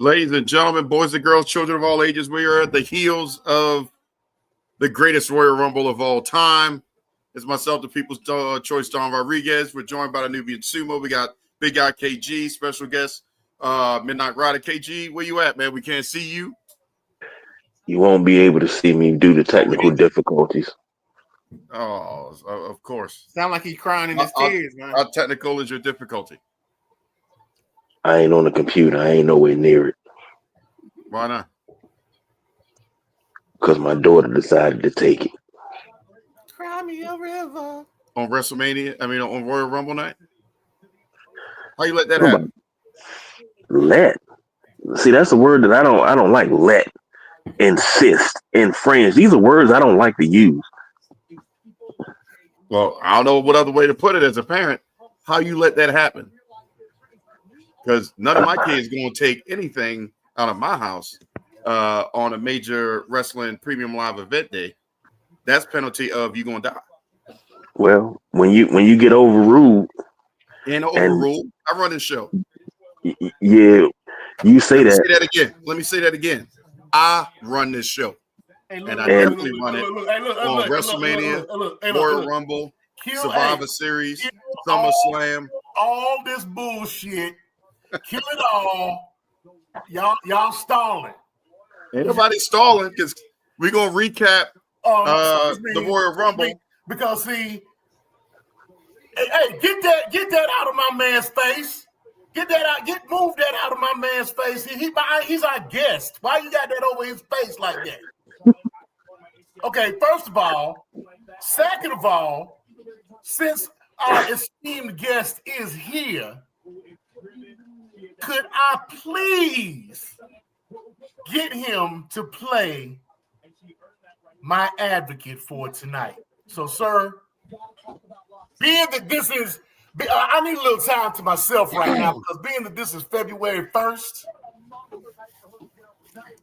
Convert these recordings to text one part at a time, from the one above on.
Ladies and gentlemen, boys and girls, children of all ages, we are at the heels of the greatest Royal Rumble of all time. It's myself, the People's Choice, Don Rodriguez. We're joined by the Nubian Sumo. We got Big Guy KG, special guest, Midnight Rider. KG, where you at, man? We can't see you. You won't be able to see me due to technical difficulties. Oh, of course. Sound like he's crying in his tears, man. How technical is your difficulty? I ain't on the computer. I ain't nowhere near it. Why not? Because my daughter decided to take it. Cry me a river. On WrestleMania? I mean, on Royal Rumble night? How you let that happen? Let. See, that's a word that I don't like. Let. Insist. Infringe. These are words I don't like to use. Well, I don't know what other way to put it as a parent. How you let that happen? Because none of my kids going to take anything out of my house on a major wrestling premium live event day. That's penalty of you going to die. Well, when you get overruled. And overruled. I run this show. Yeah, you say that. Say that again. Let me say that again. I run this show. And I definitely run it on WrestleMania, Royal Rumble, Survivor Series, SummerSlam. All this bullshit. Kill it all. Y'all stalling. Ain't nobody stalling because we're gonna recap the Royal Rumble. Because see, hey, get that out of my man's face. Move that out of my man's face. He's our guest. Why you got that over his face like that? Okay, first of all, second of all, since our esteemed guest is here, could I please get him to play my advocate for tonight? So, sir, being that this is, I need a little time to myself right now because being that this is February 1st.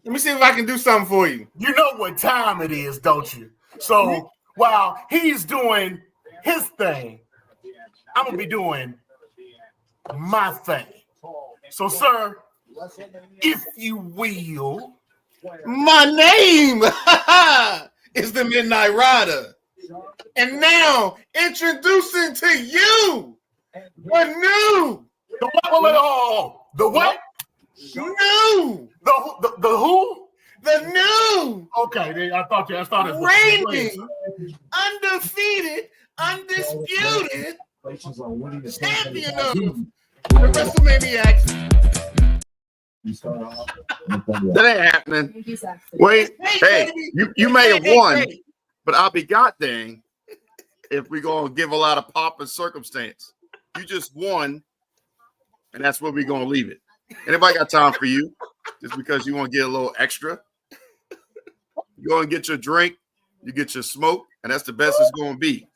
Let me see if I can do something for you. You know what time it is, don't you? So while he's doing his thing, I'm going to be doing my thing. So, sir, if you will. My name is the Midnight Rider. And now, introducing to you the new. The what? New. The who? The new. Okay, I thought it was reigning, undefeated, undisputed champion of the Wrestlemaniacs. That ain't happening. Wait, hey, you may have won, but I'll be goddamn if we're gonna give a lot of pomp and circumstance. You just won, and that's where we're gonna leave it. Anybody got time for you? Just because you want to get a little extra. You go and get your drink, you get your smoke, and that's the best it's gonna be.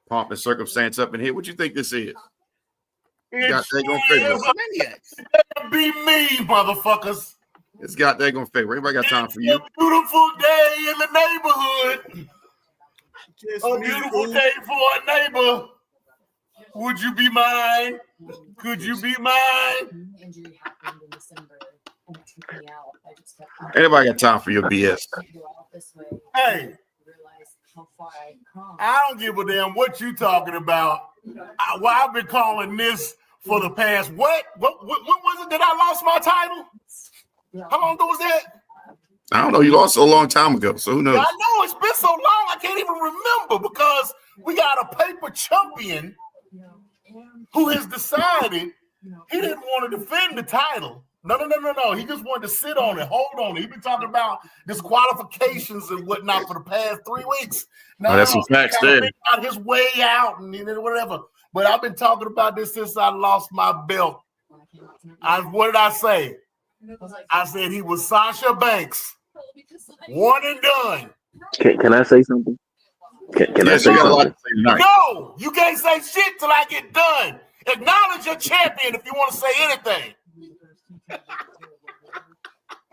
Pomp and circumstance up in here. What you think this is? Got that gonna favor. Be me, motherfuckers. It's got that gonna favor. Anybody got time for you? A beautiful day in the neighborhood. A beautiful day for a neighbor. Would you be mine? Could you be mine? Anybody got time for your BS? Hey, I don't give a damn what you talking about. I've been calling this for the past what was it that I lost my title? How long ago was that? I don't know. You lost a long time ago, so who knows? I know it's been so long I can't even remember because we got a paper champion who has decided he didn't want to defend the title. No. He just wanted to sit on it, hold on it. He's been talking about disqualifications and whatnot for the past 3 weeks. Now, that's some facts there. Got his way out and whatever. But I've been talking about this since I lost my belt. What did I say? I said he was Sasha Banks. One and done. Can I say something? Can I say something? No, you can't say shit till I get done. Acknowledge your champion if you want to say anything.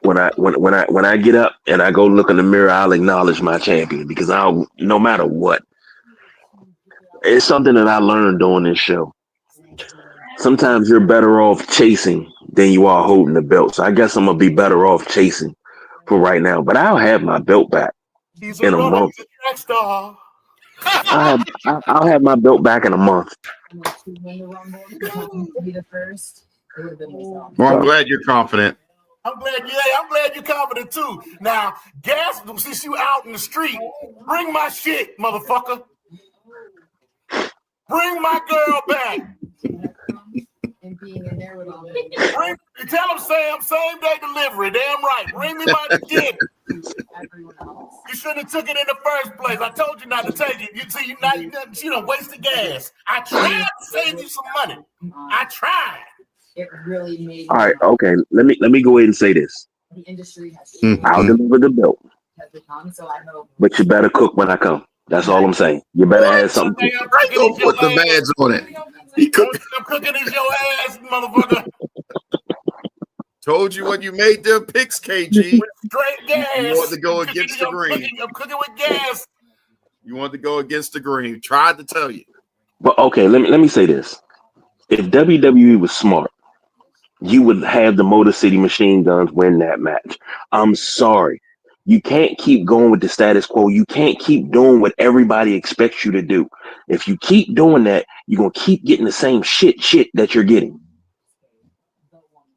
When I get up and I go look in the mirror, I'll acknowledge my champion because no matter what, it's something that I learned doing this show. sometimes you're better off chasing than you are holding the belt. So I guess I'm gonna be better off chasing for right now. But I'll have my belt back He's a in a runner. month. He's a track star. I'll have my belt back in a month. Well, I'm glad you're confident. I'm glad you're confident too. Now, Gas, since you out in the street, bring my shit, motherfucker. Bring my girl back. Tell him, Sam, same day delivery. Damn right. Bring me my shit. You shouldn't have took it in the first place. I told you not to take it. You see, you done wasted gas. I tried to save you some money. I tried. It really made. All right, okay. Let me go ahead and say this. The industry has. I'll deliver the belt, So I hope. but you better cook when I come. That's all I'm saying. You better have something. Don't put the ads on it. He cooked. I'm cooking is your ass, motherfucker. Told you when you made them picks, KG. With straight gas. You want to go against the green. I'm cooking with gas. You want to go against the green. Tried to tell you. But okay, let me say this. If WWE was smart, you would have the Motor City Machine Guns win that match. I'm sorry. You can't keep going with the status quo. You can't keep doing what everybody expects you to do. If you keep doing that, you're going to keep getting the same shit that you're getting.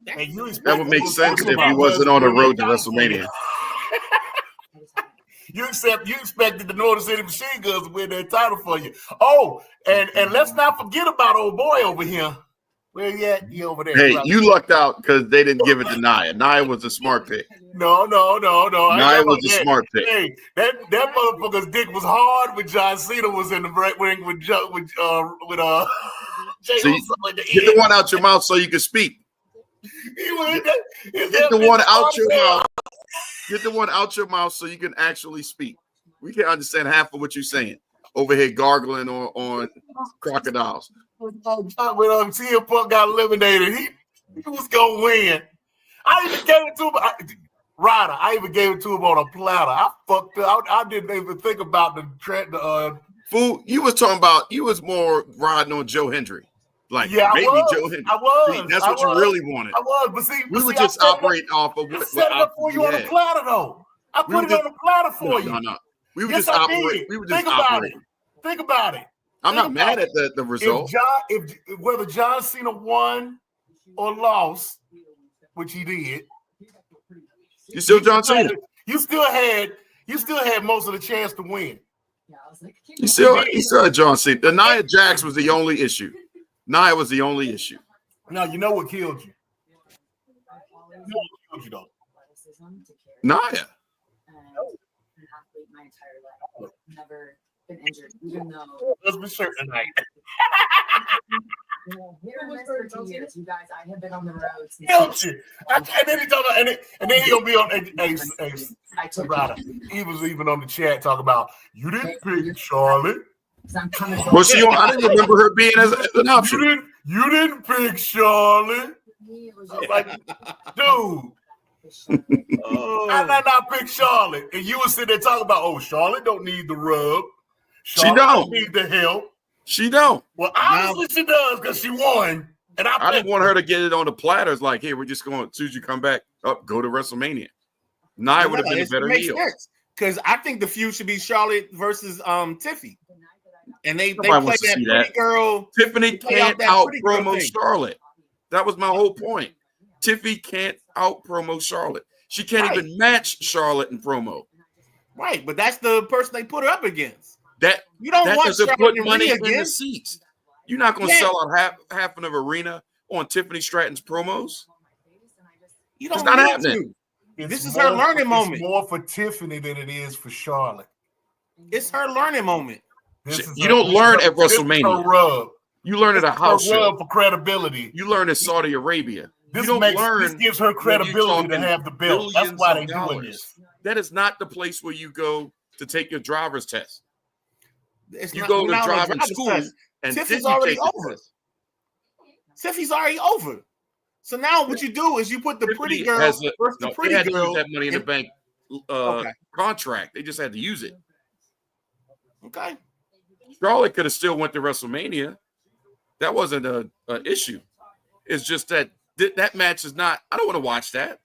That would make sense if he wasn't on the road to WrestleMania. You expected the Motor City Machine Guns to win that title for you. Oh, and let's not forget about old boy over here. Where you at? He over there. Hey, right. you lucked out because they didn't give it to Nia. Nia was a smart pick. No. Nia was a smart pick. Hey, that motherfucker's dick was hard when John Cena was in the ring with Jay So get the one out your mouth so you can speak. Get the one out your mouth. Get the one out your mouth so you can actually speak. We can't understand half of what you're saying. Over here gargling on crocodiles. When CM Punk got eliminated, he was gonna win. I even gave it to him. Ryder, I even gave it to him on a platter. I fucked up. I didn't even think about the Fool, you was talking about you was more riding on Joe Hendry. Like yeah, maybe Joe Hendry. I was. See, that's what you really wanted. I was, but see, we were just operating off of what set it up for you on the platter, though. I put it on the platter for you. No. We were Yes, just I operating. did. We were just Think about operating. it. Think about it. I'm not mad at the result. If whether John Cena won or lost, which he did, You still John Cena. You still had most of the chance to win. You still had John Cena. The Nia Jax was the only issue. Nia was the only issue. No, you know what killed you? You know what killed you though? Nia. My entire life. Never been injured, even though. Let's be sure tonight. For 2 years, you guys. I have been on the road since. Killed you. And then he talking about, and then he gonna be on I took Ryder. He was even on the chat talking about you didn't pick Charlotte. I'm coming. Was she on? I didn't remember her being as an option. You didn't pick Charlotte. I'm like, dude. I did not pick Charlotte, and you were sitting there talking about, oh, Charlotte don't need the rub. Charlotte don't need the help. She don't. Well, obviously she does because she won. And I didn't want her to get it on the platters. Like, hey, we're just going. As soon as you come back, go to WrestleMania. Nia would have been a better heel. Because I think the feud should be Charlotte versus Tiffy. And they play wants that to see pretty that. girl. Tiffany can't out promo Charlotte. That was my whole point. Tiffy can't out promo Charlotte. She can't even match Charlotte in promo. Right, but that's the person they put her up against. That you don't want doesn't Charlotte put money in again. the seats. You're not going to sell out half of an arena on Tiffany Stratton's promos. You don't it's not happening. This is her learning moment. It's more for Tiffany than it is for Charlotte. It's her learning moment. You don't learn at WrestleMania. Rub. You learn at a house show. Rub for credibility. You learn in Saudi Arabia. This this gives her credibility to have the belt. That's why they're doing this. That is not the place where you go to take your driver's test. You not, go to driving school test. and Tiffy's then you already take the over. test. Tiffy's already over. So now what you do is you put the pretty girl versus the pretty they had girl. to use that money in the bank contract. They just had to use it. Okay. Charlotte could have still went to WrestleMania. That wasn't an issue. It's just that that match is not. I don't want to watch that.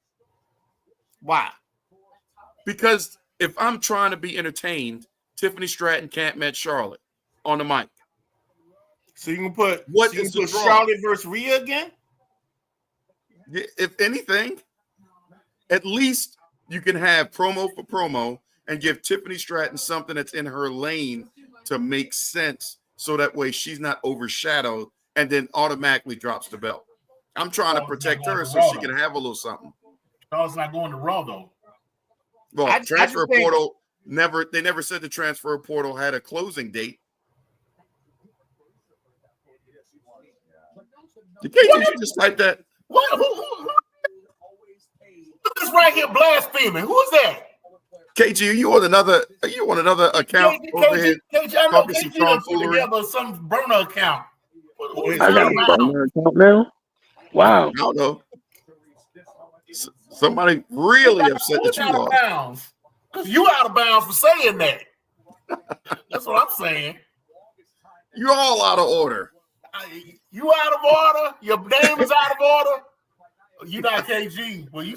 Why? Because if I'm trying to be entertained, Tiffany Stratton can't match Charlotte on the mic. So you can put draw? Charlotte versus Rhea again? If anything, at least you can have promo for promo and give Tiffany Stratton something that's in her lane to make sense, so that way she's not overshadowed and then automatically drops the belt. I'm trying to protect her so she can have a little something. Charlotte's not going to Raw though. Well, transfer portal never. They never said the transfer portal had a closing date. Did you just type that? What? Who this right here blaspheming? Who's that? KG, are you on another account over here? KG, I know KG put together some burner account. I got a burner account now? Wow. I don't know. Somebody really upset that you lost. Because you out of bounds for saying that. That's what I'm saying. You're all out of order. You out of order. Your name is out of order. You not KG. Well, you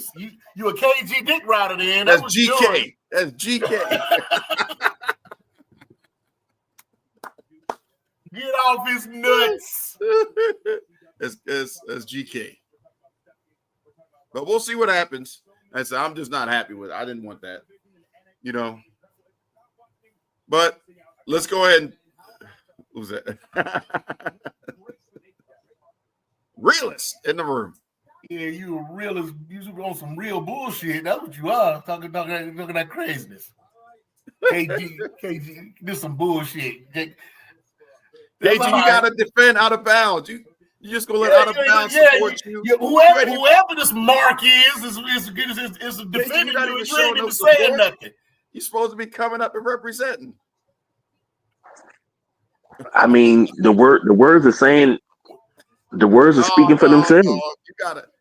a KG dick rider then. That's GK. That's GK. Get off his nuts. That's GK. But we'll see what happens. I'm just not happy with it. I didn't want that. But let's go ahead and who's that? Realist in the room. Yeah, you a realist. You on some real bullshit. That's what you are. Talking that craziness. KG, this some bullshit. KG, you gotta defend out of bounds. You just gonna let out of bounds support you. Yeah, whoever this mark is defending you. You ain't even saying nothing. You're supposed to be coming up and representing. I mean, the words are saying. The words are speaking for themselves.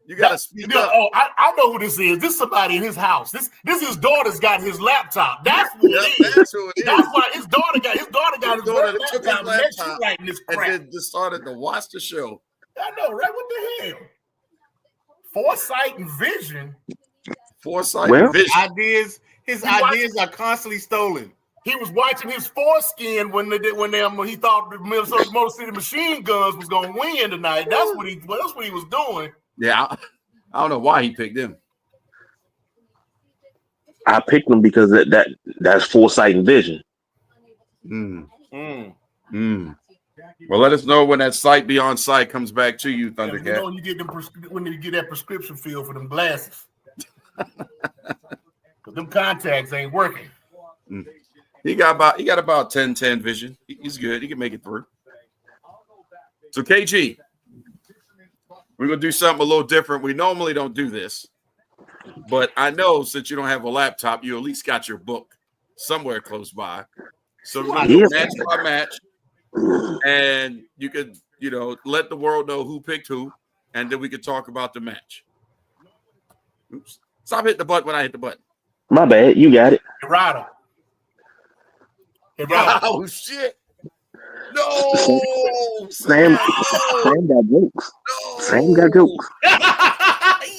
You gotta speak up. Oh, I know who this is. This is somebody in his house. This his daughter's got his laptop. That's what it is. That's who it is. That's why his daughter got his laptop right in this crap. and then just started to watch the show. I know, right? What the hell? Foresight and vision. Ideas. His ideas are constantly stolen. He was watching his foreskin when he thought the Motor City Machine Guns was gonna win tonight. That's what he was doing. Yeah, I don't know why he picked them. I picked them because that's foresight and vision. Well, let us know when that sight beyond sight comes back to you, Thundercat. You know when you get that prescription filled for them glasses. But them contacts ain't working. He got about 10-10 vision. He's good. He can make it through. So KG, we're gonna do something a little different. We normally don't do this, but I know since you don't have a laptop, you at least got your book somewhere close by. So we're gonna do match by match, and you could let the world know who picked who, and then we could talk about the match. Oops! Stop hitting the button when I hit the button. My bad. You got it. Rider. Oh shit! No, Sam got jokes. No. Sam got jokes.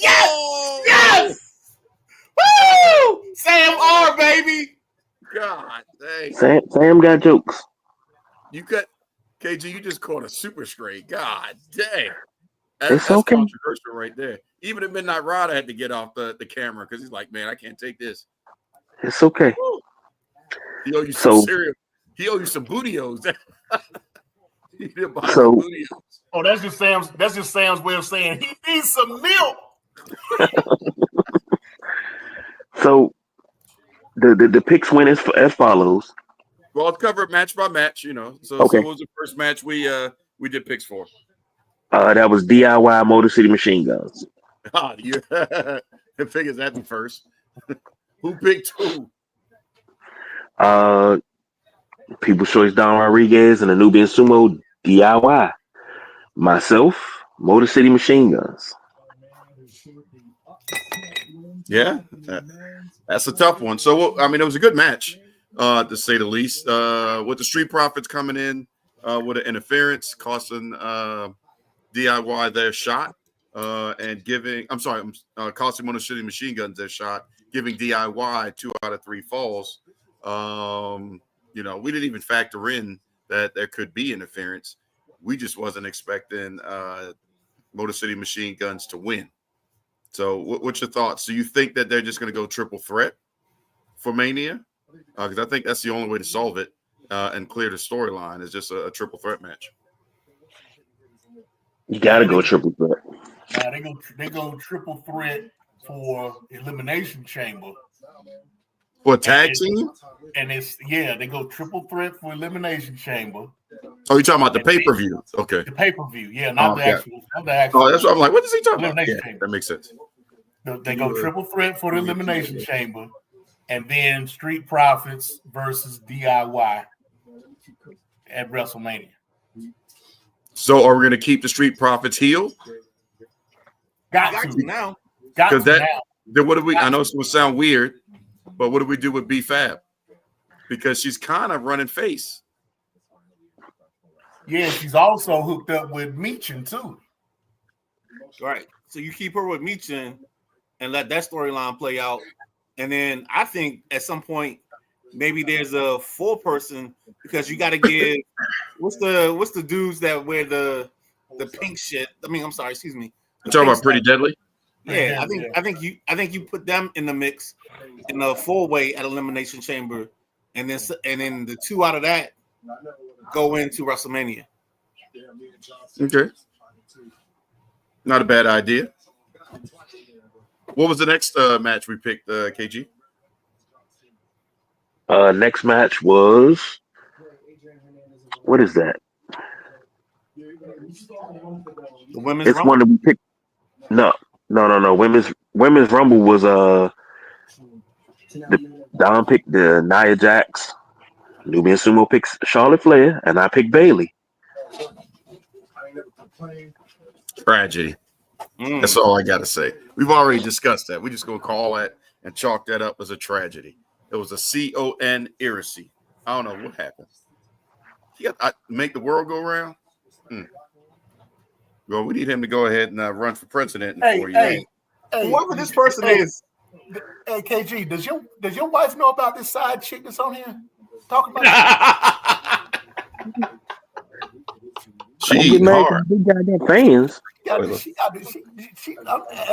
Yes! Woo! Sam R, baby. God dang. Sam got jokes. You cut KG. You just caught a super straight. God dang. That's okay. Controversial right there. Even the Midnight Rider had to get off the camera because he's like, man, I can't take this. It's okay. Woo. He owe you some cereal. He owe you some bootios. Oh, that's just Sam's way of saying he needs some milk. So the picks went as follows. Well, it's covered match by match, So okay. So what was the first match we did picks for? That was DIY Motor City Machine Guns. It figures that'd be first. Who picked who? People's Choice Don Rodriguez and the Nubian Sumo DIY. Myself, Motor City Machine Guns. Yeah, that's a tough one. So, it was a good match, to say the least. With the Street Profits coming in with an interference, costing DIY their shot and giving. I'm sorry, Coliseum Motor City Machine Guns their shot, giving DIY 2 out of 3 falls. We didn't even factor in that there could be interference. We just wasn't expecting Motor City Machine Guns to win. So what's your thoughts? Do you think that they're just going to go triple threat for Mania? Because I think that's the only way to solve it and clear the storyline is just a triple threat match. You got to go triple threat. They go triple threat for Elimination Chamber. For a tag team? And they go triple threat for Elimination Chamber. Oh, you're talking about the pay-per-view. Okay. The pay-per-view, not the actual. Oh, that's what I'm like. What is he talking about? Yeah, that makes sense. They go triple threat for the Elimination Chamber, and then Street Profits versus DIY at WrestleMania. So are we going to keep the Street Profits heel? Got to now. Because then what do we? I know it's going to sound weird, but what do we do with B-Fab? Because she's kind of running face. Yeah, she's also hooked up with Meechin too. Right. So you keep her with Meechin and let that storyline play out. And then I think at some point maybe there's a 4-person because you got to give what's the dudes that wear the pink shit? Excuse me. You're talking about Pretty Deadly? Yeah, I think you put them in the mix in the 4-way at Elimination Chamber, and then the 2 out of that go into WrestleMania. Okay. Not a bad idea. What was the next match we picked, KG? Next match was what is that? The women's It's Rumble? one that we picked. No. Women's Rumble was Don picked the Nia Jax. Nubian Sumo picks Charlotte Flair, and I picked Bayley. Tragedy. That's all I got to say. We've already discussed that. We're just going to call that and chalk that up as a tragedy. It was a CON heresy. I don't know what happened. Make the world go round? Well, we need him to go ahead and run for president in 4 years. Whoever this person is. Hey, KG, does your wife know about this side chick that's on here? Talking about She eating hard. We got that fans.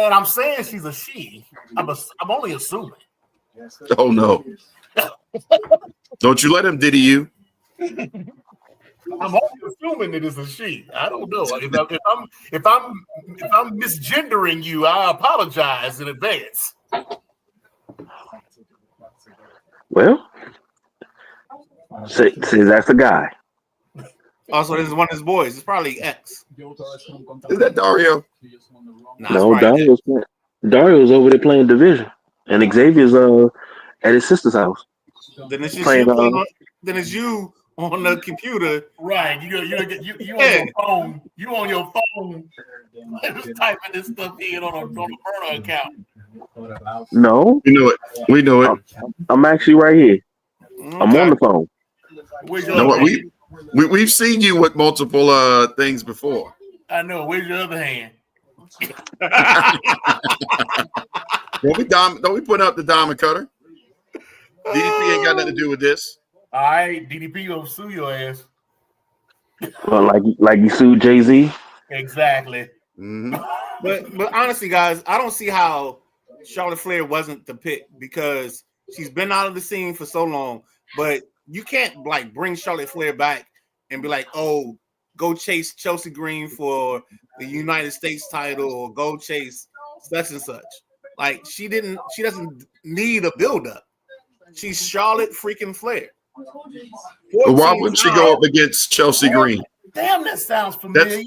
And I'm saying she's a she. I'm only assuming. Oh no! Don't you let him diddy you. I'm only assuming that it's a she. I don't know. If I'm misgendering you, I apologize in advance. Well, say that's a guy. Also, this is one of his boys. It's probably X. Is that Dario? No, Dario's over there playing Division, and Xavier's at his sister's house. Then it's just playing, then it's you on the computer, right? You on your phone. You on your phone, just typing this stuff in on a burner account. No, we know it. I'm actually right here. Okay. I'm on the phone. You know what? We've seen you with multiple things before. I know. Where's your other hand? Don't we put up the diamond cutter? DDP ain't got nothing to do with this. All right, DDP gonna sue your ass. Well, like you sued Jay-Z. Exactly. Mm-hmm. But honestly, guys, I don't see how Charlotte Flair wasn't the pick because she's been out of the scene for so long. But you can't bring Charlotte Flair back and be like, oh, go chase Chelsea Green for the United States title or go chase such and such. Like she doesn't need a build-up. She's Charlotte freaking Flair. But why wouldn't she go up against Chelsea Green? Damn, that sounds familiar.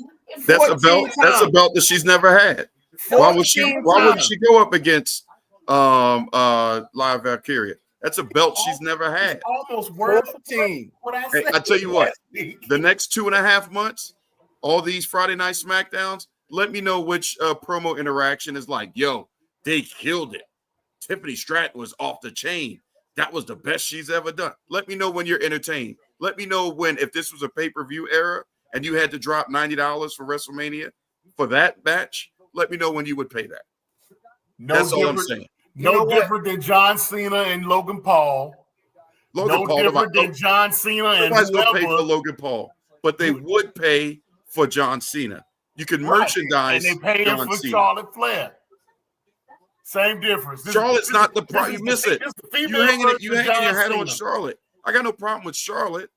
That's a belt. That's a belt that she's never had. Why wouldn't she go up against Live Valkyria? That's a belt she's never had. Almost word for team. Hey, I tell you what, the next 2.5 months, all these Friday Night SmackDowns, let me know which promo interaction is like. Yo, they killed it. Tiffany Stratton was off the chain. That was the best she's ever done. Let me know when you're entertained. Let me know if this was a pay-per-view era and you had to drop $90 for WrestleMania, for that match, let me know when you would pay that. No That's all I'm different- saying. No different than John Cena and Logan Paul. Logan Paul, different than John Cena and nobody's gonna pay whoever. for Logan Paul, but they would pay for John Cena. You can merchandise and they pay him John for Cena. Charlotte Flair. Same difference. Charlotte's not the problem. You miss it. You hanging your hat on Cena. Charlotte. I got no problem with Charlotte.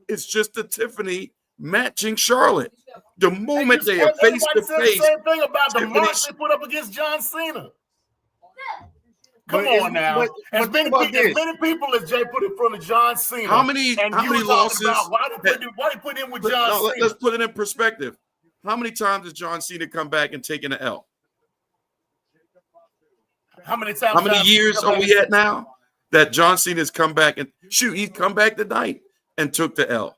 It's just the Tiffany matching Charlotte. The moment they are face to face, the same thing about the Tiffany- mark they put up against John Cena. Come But on now. As many people as Jay put in front of John Cena. How many losses? Why they put him with John Cena? Let's put it in perspective. How many times has John Cena come back and taken an L? How many times? How many years are we at now that John Cena's come back and he come back tonight and took the L,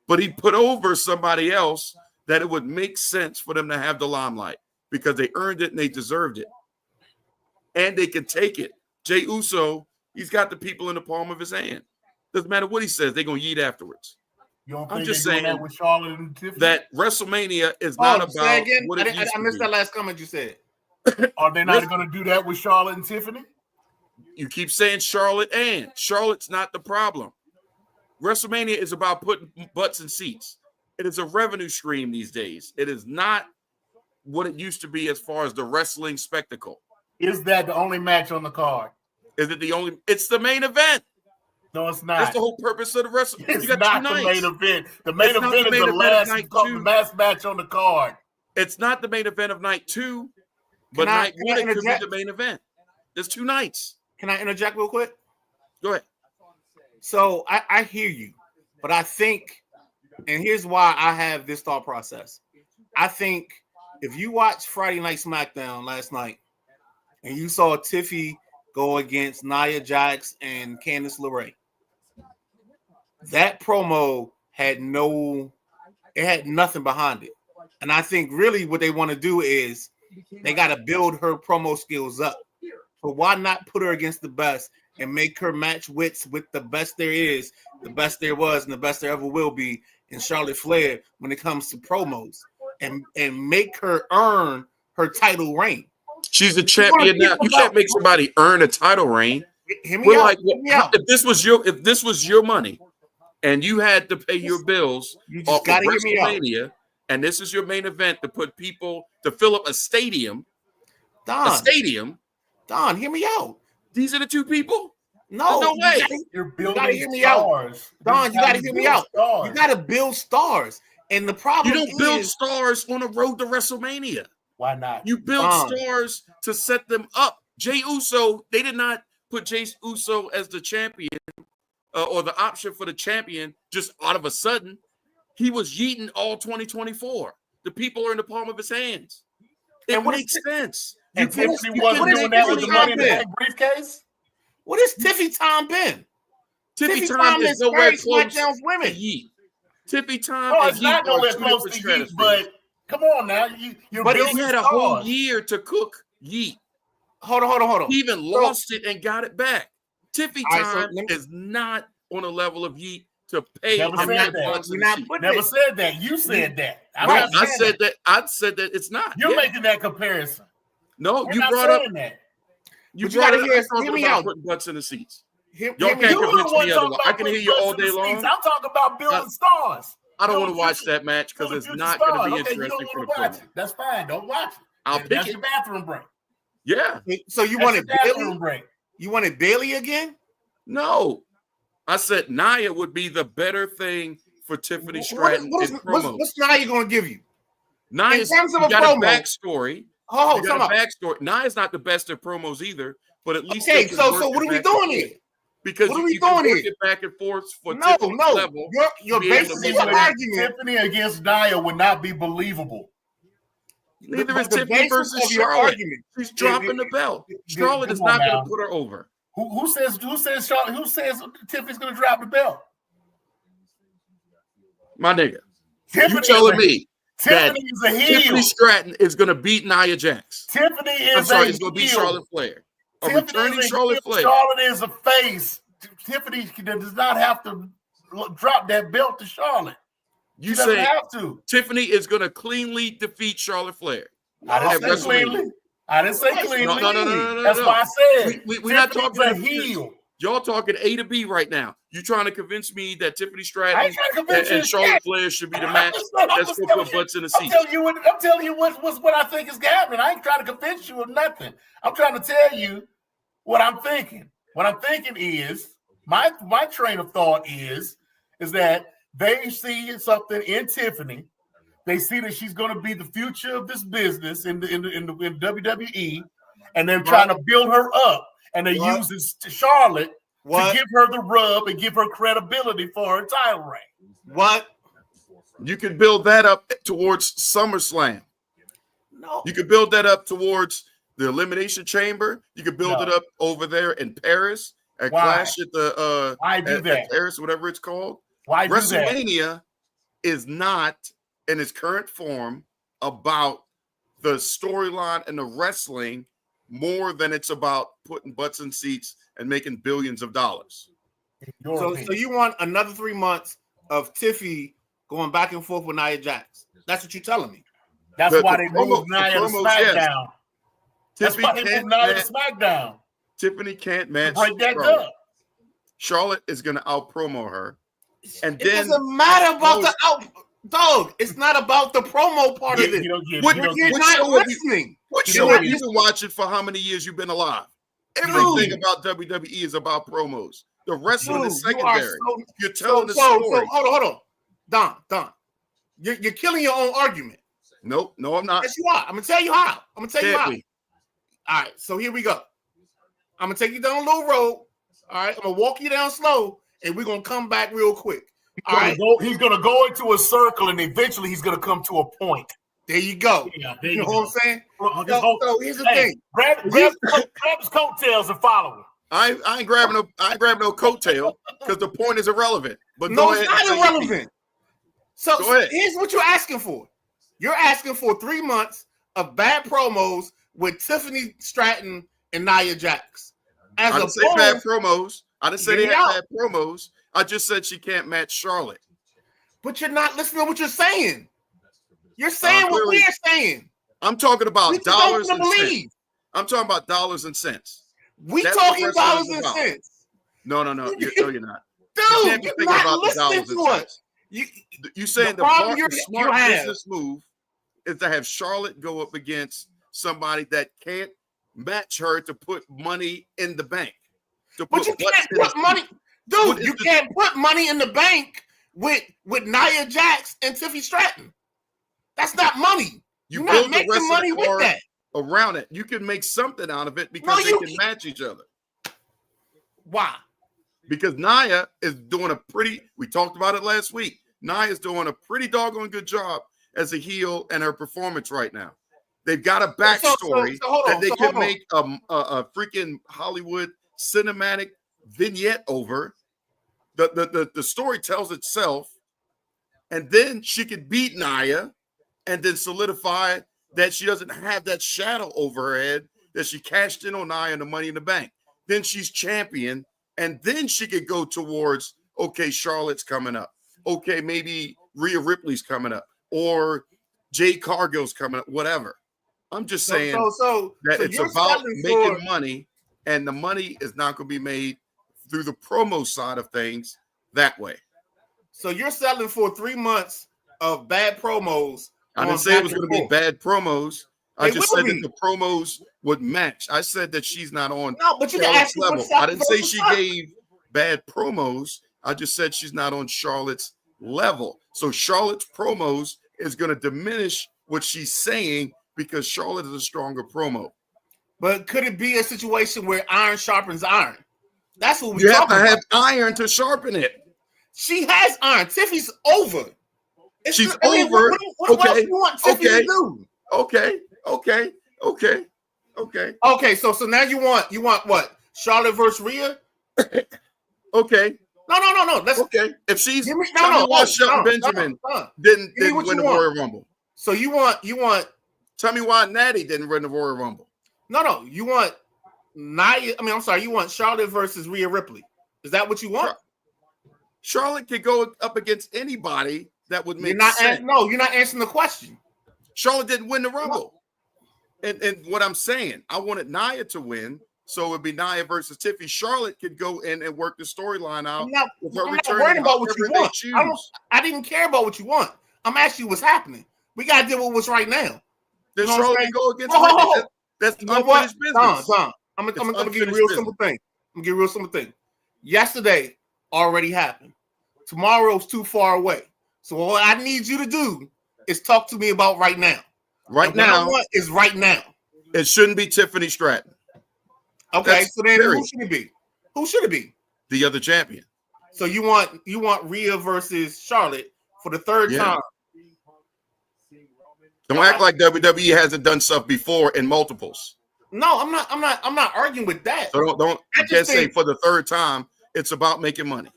but he put over somebody else that it would make sense for them to have the limelight because they earned it and they deserved it, and they can take it. Jey Uso, he's got the people in the palm of his hand. Doesn't matter what he says, they're gonna yeet afterwards. I'm just saying that with Charlotte and Tiffany? That WrestleMania is not about what it I missed that last comment you said. Are they not going to do that with Charlotte and Tiffany? You keep saying Charlotte, and Charlotte's not the problem. WrestleMania is about putting butts in seats. It is a revenue stream these days. It is not what it used to be as far as the wrestling spectacle. Is that the only match on the card? Is it the only? It's the main event. No, it's not. That's the whole purpose of the wrestling. It's you got not two the nights. main event. The main event is the last match on the card. It's not the main event of night 2, but night 1 it could be the main event. There's 2 nights. Can I interject real quick? Go ahead. So I hear you, but I think, and here's why I have this thought process. I think if you watched Friday Night SmackDown last night and you saw Tiffy go against Nia Jax and Candice LeRae, that promo had nothing behind it. And I think really what they want to do is they got to build her promo skills up. But why not put her against the best and make her match wits with the best there is, the best there was, and the best there ever will be in Charlotte Flair when it comes to promos, and make her earn her title reign. She's a champion now. You can't make somebody earn a title reign. If this was your money and you had to pay your bills off of WrestleMania, and this is your main event to put people to fill up a stadium. Don, hear me out. These are the 2 people? No way. You're building gotta hear me stars. out. Don, you got to hear me out. You got to build stars. And the problem you don't build stars on the road to WrestleMania. Why not? You build stars to set them up. Jey Uso, they did not put Jey Uso as the champion or the option for the champion just out of a sudden. He was yeeting all 2024. The people are in the palm of his hands. It makes sense. And Tiffany wasn't doing that with the money in the briefcase? What has Tiffy time been? Tiffy time is nowhere close to women. yeet. Tiffy time No, is it's not nowhere close to yeet, but come on now. But he had a whole year to cook yeet. Hold on. He even lost it and got it back. Tiffy time is not on a level of yeet to pay. Never said that. You said that. I said that it's not. You're making that comparison. No, We're you not brought up that. You brought up hear me out. Putting butts in the seats. Y'all can't convince me otherwise. I can hear you all day long. I'm talking about building stars. I don't want to watch that match because it's not going to be interesting for the promo. That's fine. Don't watch it. I'll pick That's it. your bathroom break. Yeah. So you wanted Bailey? You wanted Bailey again? No. I said Nia would be the better thing for Tiffany Stratton in promos. What's Nia going to give you? Nia's got a backstory. Oh, got a backstory. Nia's not the best at promos either, but at least so what are we doing here? Because what are we doing here? It back and forth for Tiffany's level. You're basically argument. Tiffany against Nia would not be believable. Neither is Tiffany versus Charlotte. She's dropping the belt. Charlotte is not going to put her over. Who says Charlotte? Who says Tiffany's going to drop the belt? My nigga, you telling me Tiffany is a heel. Tiffany Stratton is going to beat Nia Jax. Tiffany is it's going to beat Charlotte Flair. Returning Charlotte Flair. Charlotte is a face. Tiffany does not have to drop that belt to Charlotte. You She doesn't say have to. Tiffany is going to cleanly defeat Charlotte Flair. I didn't say cleanly. I didn't say cleanly. No. That's why I said we're not talking a heel. Y'all talking A to B right now. You trying to convince me that Tiffany I Stratton ain't trying to convince you and Charlotte Flair should be the match that's going to put butts in the seats? I'm telling you what I think is happening. I ain't trying to convince you of nothing. I'm trying to tell you what I'm thinking. What I'm thinking is my train of thought is that they see something in Tiffany. They see that she's going to be the future of this business in WWE, and they're trying to build her up. And they use Charlotte to give her the rub and give her credibility for her title reign. What? You can build that up towards SummerSlam. No. You can build that up towards the Elimination Chamber. You can build it up over there in Paris at Clash at the at Paris, whatever it's called. Why do WrestleMania is not in its current form about the storyline and the wrestling more than it's about putting butts in seats and making billions of dollars. So you want another 3 months of Tiffy going back and forth with Nia Jax? That's what you're telling me. That's why they moved Nia to SmackDown. That's why they moved Nia to SmackDown. Tiffany can't match break that Charlotte. up. Charlotte is going to out-promo her. And It then doesn't matter about the out. Dog, it's not about the promo part of it. You're not listening. What show have you been watching for how many years you've been alive? Everything about WWE is about promos. The wrestling is secondary. You're telling the story. Hold on. Don. You're killing your own argument. Nope, no, I'm not. Yes, you are. I'm gonna tell you how. All right, so here we go. I'm gonna take you down a little road. All right, I'm gonna walk you down slow, and we're gonna come back real quick. He's gonna go into a circle, and eventually he's gonna come to a point. There you go. Yeah, you know what I'm saying? So here's the thing. Grab his coattails and follow him. I ain't grabbing no coattail because the point is irrelevant. But no, it's not irrelevant. So here's what you're asking for. You're asking for 3 months of bad promos with Tiffany Stratton and Nia Jax. I didn't say bad promos. I didn't say they had bad promos. I just said she can't match Charlotte. But you're not listening to what you're saying. You're saying what we're saying. I'm talking about dollars and cents. I'm talking about dollars and cents. We talking dollars and cents. No, you're not. Dude, you're not listening to us. You saying the smart business move is to have Charlotte go up against somebody that can't match her to put money in the bank. But you can't put money, dude. You can't put money in the bank with Nia Jax and Tiffany Stratton. That's not money. You're not making money with that. Around it, you can make something out of it because they can match each other. Why? Because Nia is doing we talked about it last week. Nia is doing a pretty doggone good job as a heel and her performance right now. They've got a backstory that they can make a freaking Hollywood cinematic vignette over. The story tells itself, and then she could beat Nia and then solidify that she doesn't have that shadow over her head, that she cashed in on Nia and the Money in the Bank. Then she's champion, and then she could go towards, okay, Charlotte's coming up. Okay, maybe Rhea Ripley's coming up, or Jade Cargill's coming up, whatever. I'm just saying that it's about making money, and the money is not going to be made through the promo side of things that way. So you're selling for 3 months of bad promos. I didn't say it was going to be bad promos. I just said that the promos would match. I said that she's not on Charlotte's level. I didn't say she gave bad promos. I just said she's not on Charlotte's level. So Charlotte's promos is going to diminish what she's saying because Charlotte is a stronger promo. But could it be a situation where iron sharpens iron? That's what you have to have iron to sharpen it. She has iron. Tiffany's over. She's over. What else do you want Tiffany to do? Okay. So now you want what? Charlotte versus Rhea? Okay. No. That's okay. If she's why Shelton Benjamin didn't win the Royal Rumble. So you want tell me why Natty didn't win the Royal Rumble. No. You want Nia. I mean, I'm sorry. You want Charlotte versus Rhea Ripley. Is that what you want? Charlotte could go up against anybody that would make You're sense. you're not answering the question. Charlotte didn't win the Rumble. And what I'm saying, I wanted Nia to win, so it would be Nia versus Tiffany. Charlotte could go in and work the storyline out. I'm not worried returning about what you however they want. choose. I didn't care about what you want. I'm asking you what's happening. We got to deal with what's right now. Then You know what I'm Charlotte saying? can go against Oh, that's you know unfinished business. Tom, I'm gonna give you a real simple thing. I'm gonna give you a real simple thing. Yesterday already happened. Tomorrow's too far away. So what I need you to do is talk to me about right now. Right now, what is right now. it shouldn't be Tiffany Stratton. Okay, That's so then period. who should it be? Who should it be? The other champion. So you want Rhea versus Charlotte for the third time. Don't act like WWE hasn't done stuff before in multiples. No, I'm not arguing with that. So don't you can't say for the third time. It's about making money.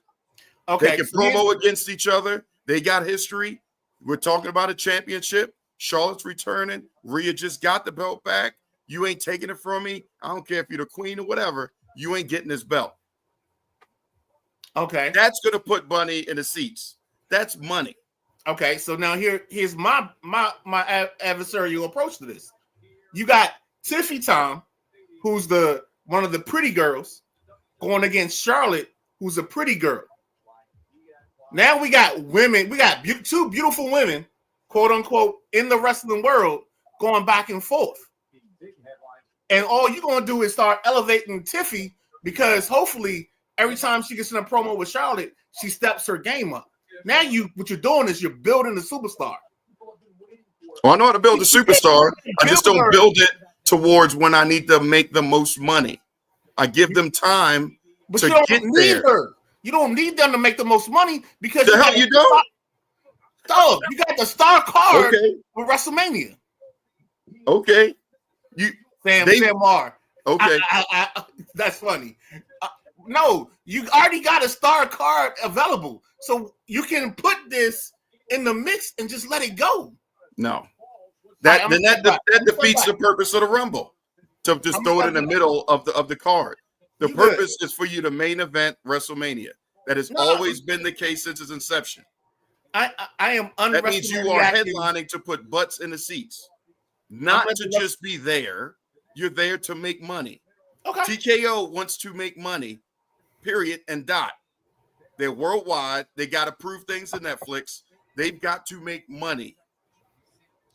Okay, They can promo against each other. They got history. We're talking about a championship. Charlotte's returning. Rhea just got the belt back. You ain't taking it from me. I don't care if you're the queen or whatever. You ain't getting this belt. Okay. That's going to put money in the seats. That's money. Okay, so now here's my adversarial approach to this. You got Tiffy Tom, who's one of the pretty girls, going against Charlotte, who's a pretty girl. Now we got women. We got two beautiful women, quote unquote, in the wrestling world, going back and forth. And all you're gonna do is start elevating Tiffy because hopefully every time she gets in a promo with Charlotte, she steps her game up. Now what you're doing is you're building a superstar. Well, I know how to build a superstar. I just don't build it towards when I need to make the most money. I give them time to get there. You don't need them to make the most money because the hell you don't. Dog, you got the star card with WrestleMania. Okay, Sam Mar. Okay, that's funny. No, you already got a star card available, so you can put this in the mix and just let it go. No, that defeats the purpose of the Rumble. To just throw it in the middle of the card. The purpose is for you to main event WrestleMania. That has always been the case since its inception. I am that means you are headlining to put butts in the seats, not to just be there. You're there to make money. Okay. TKO wants to make money, period, and dot. They're worldwide. They got to prove things to Netflix. They've got to make money,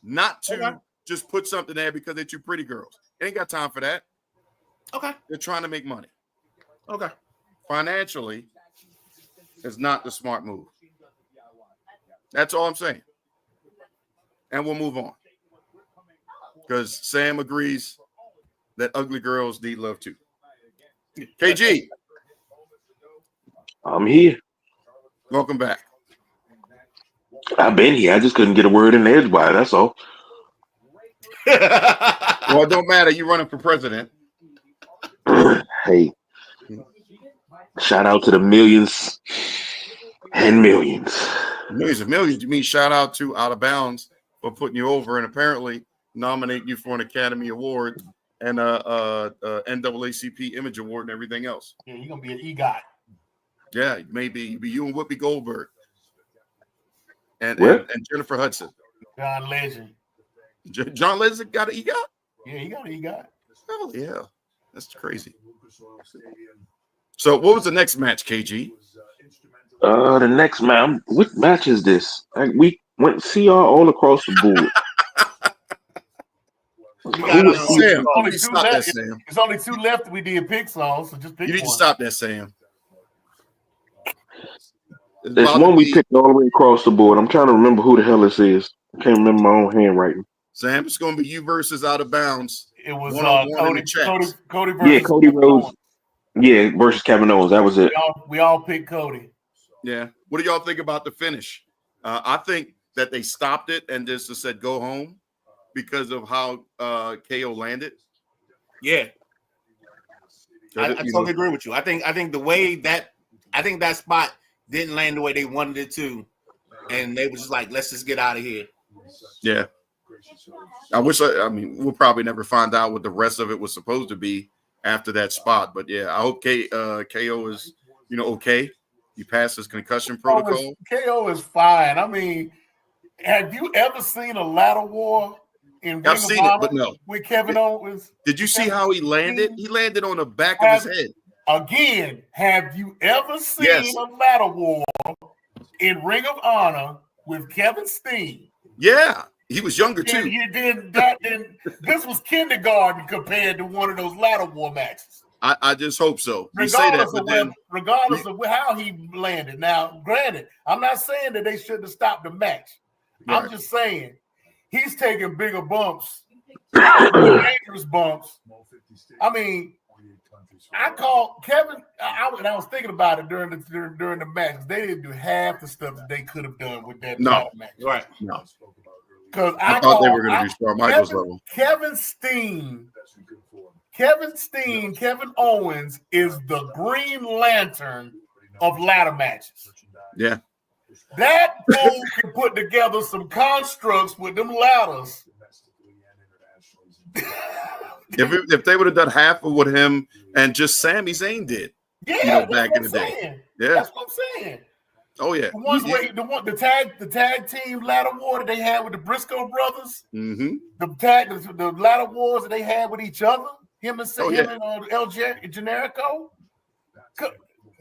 not to just put something there because they're two pretty girls. They ain't got time for that. Okay. They're trying to make money. Okay. Financially, it's not the smart move. That's all I'm saying. And we'll move on. Because Sam agrees that ugly girls need love too. KG. I'm here. Welcome back. I've been here. I just couldn't get a word in edgewise. That's all. Well, it don't matter. You're running for president. Hey. Shout out to the millions and millions. Millions and millions. You mean shout out to Out of Bounds for putting you over and apparently nominating you for an Academy Award and a NAACP Image Award and everything else. Yeah, you're gonna be an EGOT. Yeah, maybe you and Whoopi Goldberg and Jennifer Hudson. John Legend. John Legend got an EGOT? Yeah, he got an EGOT. Oh yeah, that's crazy. So, what was the next match, KG? The next match. What match is this? We went CR all across the board. It's only two left. We did pick songs, so just pick one. You need to stop that, Sam. There's one we picked all the way across the board. I'm trying to remember who the hell this is. I can't remember my own handwriting. Sam, it's going to be you versus Out of Bounds. It was Cody versus yeah, Cody Rhodes. Yeah, versus Kevin Owens. That was it. We all picked Cody. Yeah. What do y'all think about the finish? I think that they stopped it and just said go home because of how KO landed. Yeah. I totally agree with you. I think the way that spot didn't land the way they wanted it to, and they were just like, let's just get out of here. Yeah. I we'll probably never find out what the rest of it was supposed to be after that spot. But yeah, I hope KO is, okay. He passed his concussion KO protocol. KO is fine. I mean, have you ever seen a ladder war in I've Ring of seen it, but Honor no. with Kevin Owens? Did you see how he landed? He landed on the back of his head. Again, have you ever seen Yes. a ladder war in Ring of Honor with Kevin Steen? Yeah, he was younger too. Then this was kindergarten compared to one of those ladder war matches. I just hope so. You say that, but then Regardless of how he landed. Now, granted, I'm not saying that they shouldn't have stopped the match. Right. I'm just saying he's taking bigger bumps, dangerous bumps. I mean, I called Kevin. I was thinking about it during the match. They didn't do half the stuff that they could have done with that match. Right. No. Because I thought they were going to do Shawn Michaels level. Kevin Owens is the Green Lantern of ladder matches. Yeah. That fool can put together some constructs with them ladders. If they would have done half of what him and just Sami Zayn did, back in the day. Yeah, that's what I'm saying. Oh yeah, the tag team ladder war that they had with the Briscoe brothers. Mm-hmm. The ladder wars that they had with each other. Him and El Generico.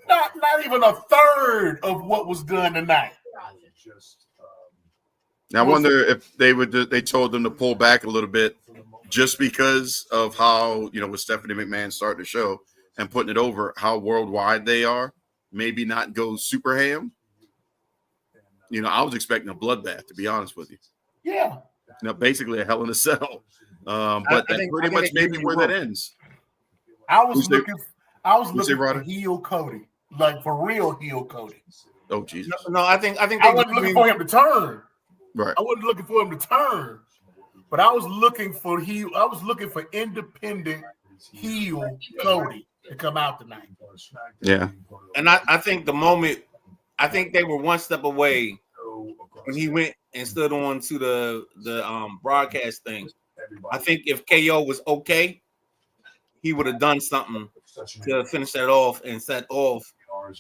Not even a third of what was done tonight. Now I wonder if they told them to pull back a little bit just because of how, with Stephanie McMahon starting the show and putting it over, how worldwide they are, maybe not go super ham. I was expecting a bloodbath, to be honest with you. Yeah. Basically a Hell in a Cell. But that's pretty much maybe where that ends. I was looking for heel Cody, like for real heel Cody. Oh Jesus! No, I think I wasn't looking for him to turn. Right. I wasn't looking for him to turn, but I was looking for heel. I was looking for independent heel Cody to come out tonight. Yeah. And I think the moment, I think they were one step away when he went and stood on to the broadcast thing. I think if KO was okay, he would have done something to finish that off and set off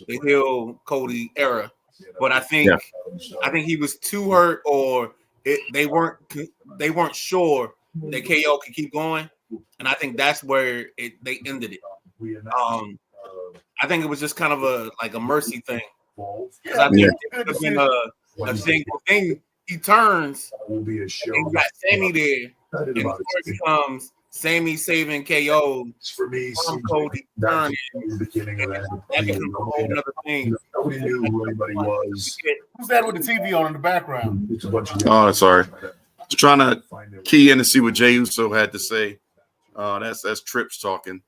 the heel Cody era. But I think he was too hurt, or they weren't sure that KO could keep going, and I think that's where they ended it. I think it was just kind of a mercy thing. Because I think it could have been a thing. He turns, and you got Sammy there, and before it becomes Sammy saving KO from Cody turning, that becomes a whole other thing. Nobody knew who anybody was. Who's that with the TV on in the background? It's a bunch of Oh, sorry. Trying to key in to see what Jey Uso had to say. That's Trips talking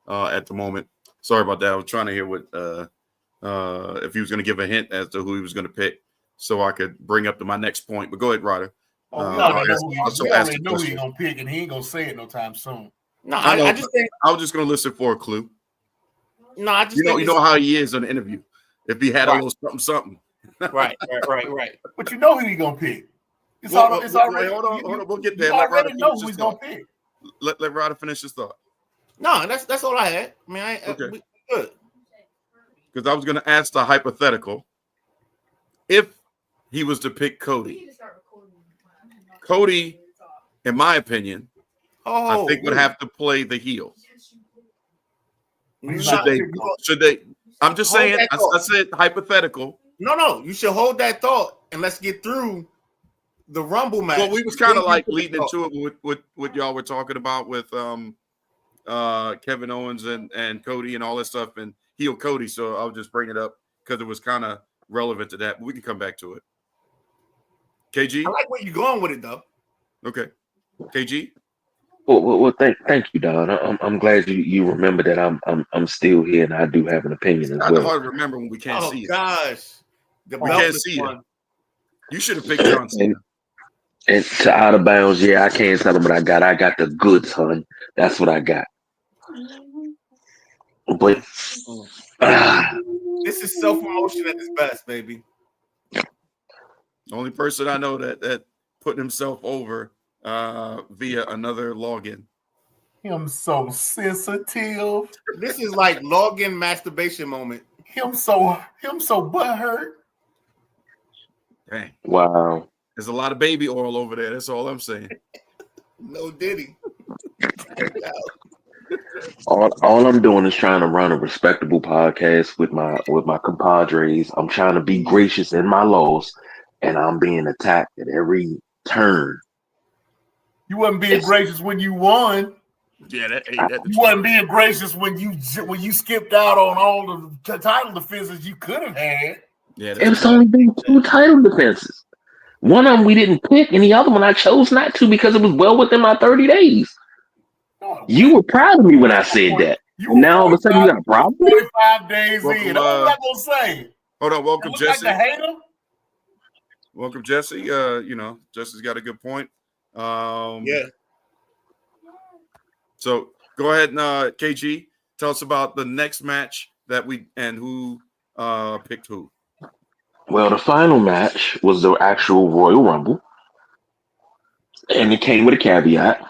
at the moment. Sorry about that. I was trying to hear what if he was going to give a hint as to who he was going to pick, so I could bring up to my next point. But go ahead, Ryder. We already know who he's going to pick, and he ain't going to say it no time soon. No, I just think I was just going to listen for a clue. No, I just you know how he is on the interview. If he had a little something. Right. But you know who he's going to pick. It's already. Hold on. We'll get there. You already know who he's going to pick. Let Ryder finish his thought. No, that's all I had. I mean, we good. Because I was going to ask the hypothetical. If he was to pick Cody, in my opinion, I think would have to play the heel. Should they? I'm just saying. I said hypothetical. No. You should hold that thought and let's get through the Rumble match. Well, we was kind of like leading into it with what y'all were talking about with Kevin Owens and Cody and all that stuff and heel Cody. So I'll just bring it up because it was kind of relevant to that. But we can come back to it. KG, I like where you're going with it though. Okay, KG. Well, thank you, Don. I'm glad you remember that I'm still here and I do have an opinion as well. It's hard to remember when we can't see it. Oh gosh, we can't see it. You should have picked John Cena. And to Out of Bounds, I can't tell them what I got. I got the goods, son. That's what I got. But this is self-promotion at its best, baby. The only person I know that put himself over via another login. I'm so sensitive. This is like login masturbation moment. Him so butthurt. Dang. Wow. There's a lot of baby oil over there. That's all I'm saying. No Diddy. All I'm doing is trying to run a respectable podcast with my compadres. I'm trying to be gracious in my loss, and I'm being attacked at every turn. You wasn't being gracious when you won. Yeah, that ain't that. You wasn't being gracious when you skipped out on all the title defenses you could have had. Yeah, It's only been 2 title defenses. One of them we didn't pick, and the other one I chose not to because it was well within my 30 days. You were proud of me when I said that. Now all of a sudden you got a problem? 45 days Welcome, in. That's what I'm gonna say. Hold on, welcome Jesse. Like the hater? Welcome Jesse. Jesse's got a good point. Yeah. So go ahead and KG, tell us about the next match that who picked who. Well, the final match was the actual Royal Rumble, and it came with a caveat.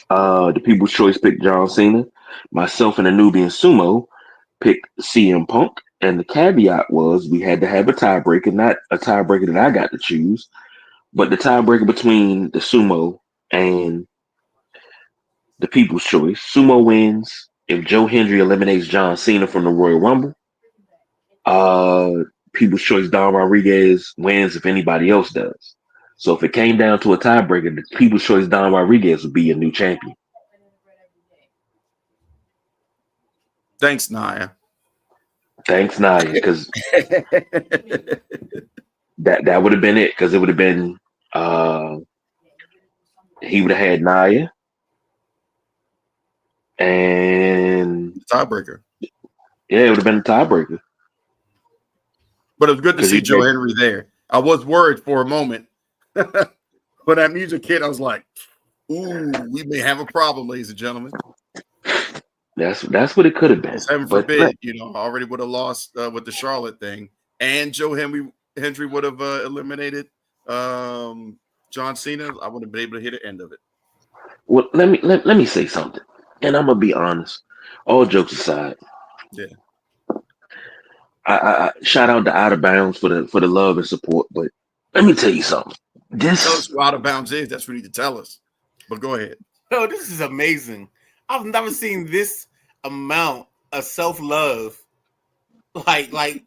The People's Choice picked John Cena. Myself and the Nubian Sumo picked CM Punk. And the caveat was we had to have a tiebreaker, not a tiebreaker that I got to choose, but the tiebreaker between the Sumo and the People's Choice. Sumo wins if Joe Hendry eliminates John Cena from the Royal Rumble. People's Choice Don Rodriguez wins if anybody else does. So if it came down to a tiebreaker, the People's Choice Don Rodriguez would be your new champion. Thanks, Nia. Thanks, Nia, because that would have been it. Because it would have been he would have had Nia and tiebreaker. Yeah, it would have been a tiebreaker. But it was good to see Joe Henry there. I was worried for a moment. When that music hit, I was like, ooh, we may have a problem, ladies and gentlemen. That's what it could have been. Heaven forbid, I already would have lost with the Charlotte thing, and Joe Henry would have eliminated John Cena. I would have been able to hit the end of it. Well, let me say something, and I'm gonna be honest. All jokes aside, yeah. I shout out to Out of Bounds for the love and support, but let me tell you something. Tell us what Out of Bounds is. That's what you need to tell us. But go ahead. No, this is amazing. I've never seen this amount of self-love. Like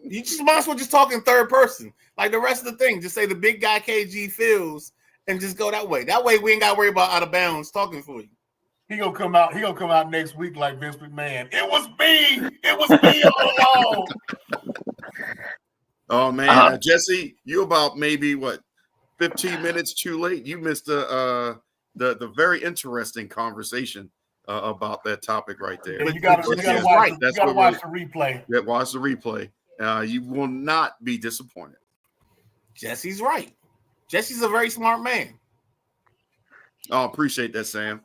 you just might as well just talk in third person. Like the rest of the thing, just say the big guy KG feels and just go that way. That way we ain't got to worry about Out of Bounds talking for you. He gonna come out next week like Vince McMahon. It was me all along. Oh man, Jesse, you about maybe 15 minutes too late. You missed the very interesting conversation about that topic right there. Yeah, you gotta watch the replay. Yeah, watch the replay. You will not be disappointed. Jesse's right. Jesse's a very smart man. Oh, appreciate that, Sam.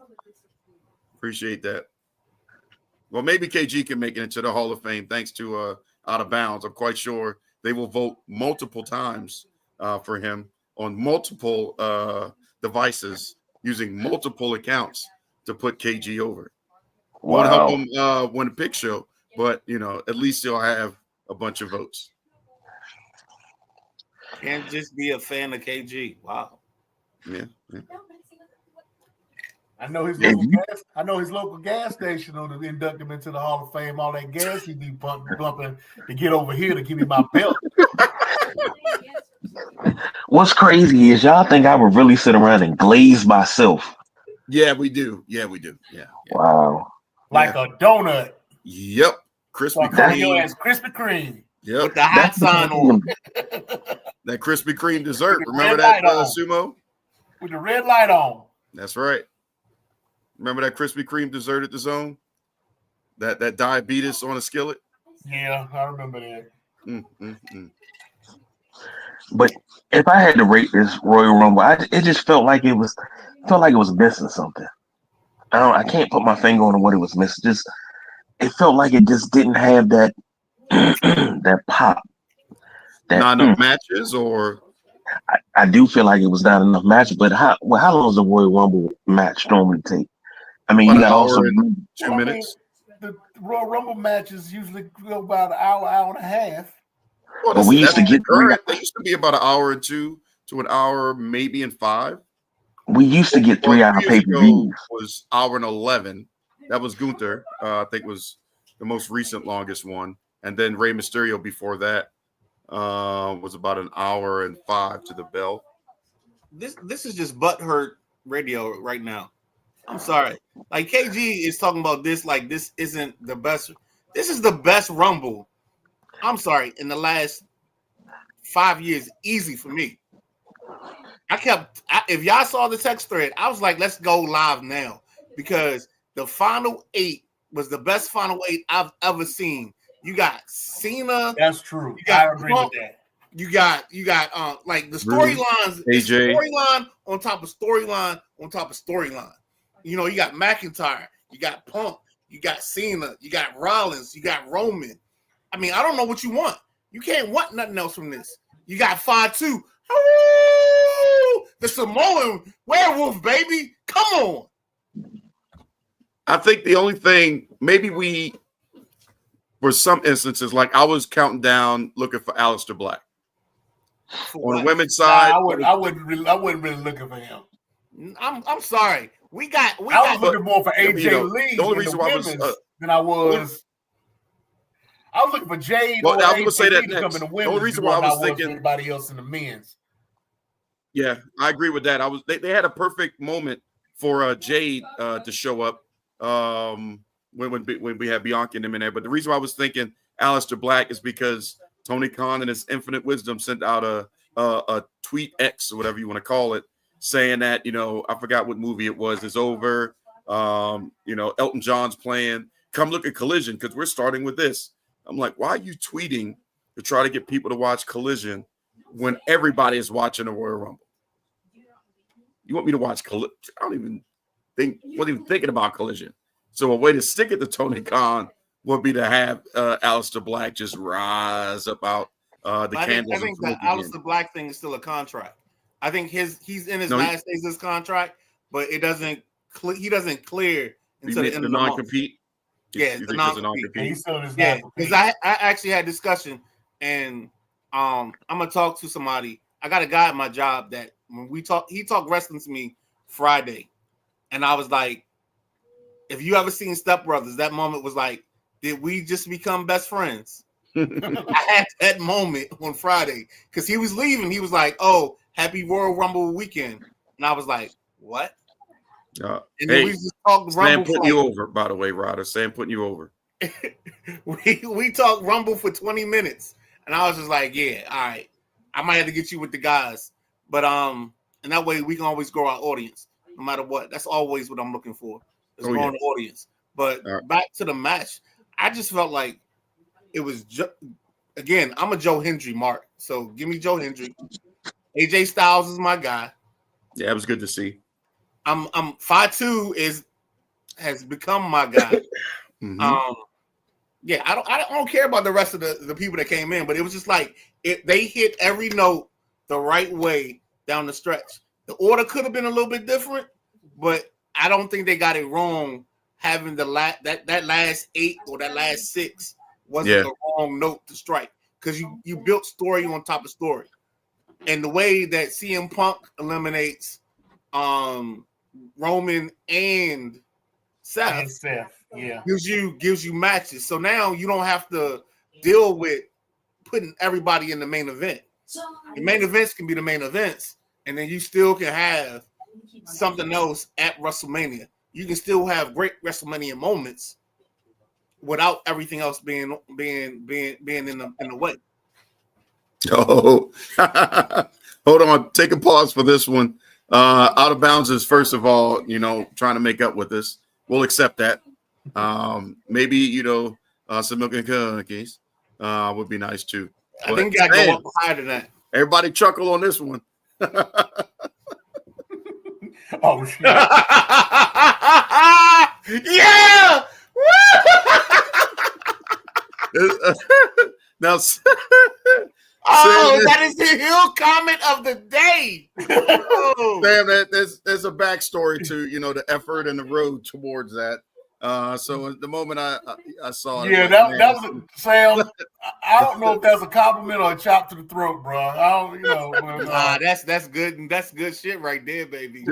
Appreciate that. Well, maybe KG can make it into the Hall of Fame thanks to Out of Bounds. I'm quite sure they will vote multiple times for him on multiple devices using multiple accounts to put KG over. Wow. Won't help him win a pick show, but at least he'll have a bunch of votes. Can't just be a fan of KG. Wow. Yeah. I know his local gas station will induct him into the Hall of Fame. All that gas he be bumping to get over here to give me my belt. What's crazy is y'all think I would really sit around and glaze myself. Yeah, we do. Yeah. Wow. Like a donut. Yep. Krispy Kreme. Krispy Kreme. Yep. With the hot sign on. That Krispy Kreme dessert. Remember that, Sumo? With the red light on. That's right. Remember that Krispy Kreme dessert at the Zone? That diabetes on a skillet? Yeah, I remember that. But if I had to rate this Royal Rumble, it just felt like it was missing something. I can't put my finger on what it was missing. Just it felt like it just didn't have that that pop. Not enough matches, or I do feel like it was not enough matches. But how long does a Royal Rumble match normally take? I mean, you got also 2 minutes. the Royal Rumble matches usually go about an hour and a half. Well, But we used to get current. They used to be about an hour or two to an hour, maybe in 5. We used to get 3-hour 2 years ago pay-per-views. was hour and 11. That was Gunther. I think was the most recent longest one, and then Rey Mysterio before that was about an hour and 5 to the bell. This is just butthurt radio right now. I'm sorry. Like KG is talking about this like this isn't the best. This is the best Rumble. I'm sorry. In the last 5 years, easy for me. If y'all saw the text thread, I was like, let's go live now because the final 8 was the best final 8 I've ever seen. You got Cena. That's true. I agree with that. You got like the storylines, AJ. storyline on top of storyline on top of storyline. You know, you got McIntyre, you got Punk, you got Cena, you got Rollins, you got Roman. I mean, I don't know what you want. You can't want nothing else from this. You got 5-2. The Samoan werewolf, baby. Come on. I think the only thing, maybe we, for some instances, like I was counting down looking for Aleister Black. On the women's side, I wasn't really looking for him. I'm sorry. I was looking more for AJ Lee the only reason why I was than I was. I was looking for Jade. Well, or I was gonna say that AJ Lee to come in the next. women's. The only reason why I was thinking everybody else in the men's. Yeah, I agree with that. They had a perfect moment for Jade to show up when we had Bianca and them in there. But the reason why I was thinking Aleister Black is because Tony Khan and his infinite wisdom sent out a tweet X or whatever you want to call it, saying that, you know, I forgot what movie it was. It's over. You know, Elton John's playing. Come look at Collision because we're starting with this. I'm like, why are you tweeting to try to get people to watch Collision when everybody is watching the Royal Rumble? You want me to watch Collision? I wasn't even thinking about Collision. So a way to stick it to Tony Khan would be to have Aleister Black just rise up out the candles. I think the Aleister Black thing is still a contract. I think he's in his last days of his contract, but he doesn't clear until the end of the non-compete. Yeah, the non-compete. Yeah, because I actually had discussion, and I'm gonna talk to somebody. I got a guy at my job that when he talked wrestling to me Friday, and I was like, if you ever seen Step Brothers, that moment was like, did we just become best friends? I had that moment on Friday because he was leaving. He was like, "Oh, happy Royal Rumble weekend," and I was like, "What?" And then we just talked Rumble. Sam putting you over, by the way, Ryder. Sam putting you over. we talked Rumble for 20 minutes, and I was just like, "Yeah, all right. I might have to get you with the guys, but and that way we can always grow our audience, no matter what. That's always what I'm looking for, is growing the audience." But back to the match, I just felt like it was again. I'm a Joe Hendry mark, so give me Joe Hendry. AJ Styles is my guy. Yeah, it was good to see. I'm 5'2" has become my guy. Mm-hmm. Yeah, I don't care about the rest of the people that came in, but it was just like they hit every note the right way down the stretch. The order could have been a little bit different, but I don't think they got it wrong having that last 8 or that last 6 wasn't the wrong note to strike because you built story on top of story. And the way that CM Punk eliminates Roman and Seth, gives you matches. So now you don't have to deal with putting everybody in the main event. The main events can be the main events, and then you still can have something else at WrestleMania. You can still have great WrestleMania moments without everything else being in the way. Oh, hold on. Take a pause for this one. Out of bounds is, first of all, trying to make up with this. We'll accept that. Maybe, some milk and cookies would be nice too. I think I go up higher than that. Everybody chuckle on this one. Oh, shit. Yeah! Now, that is the Hill comment of the day. Sam, there's a backstory to the effort and the road towards that. So the moment I saw it, Yeah, like, that man, was Sam. I don't know if that's a compliment or a chop to the throat, bro. I don't, but, That's good. That's good shit right there, baby.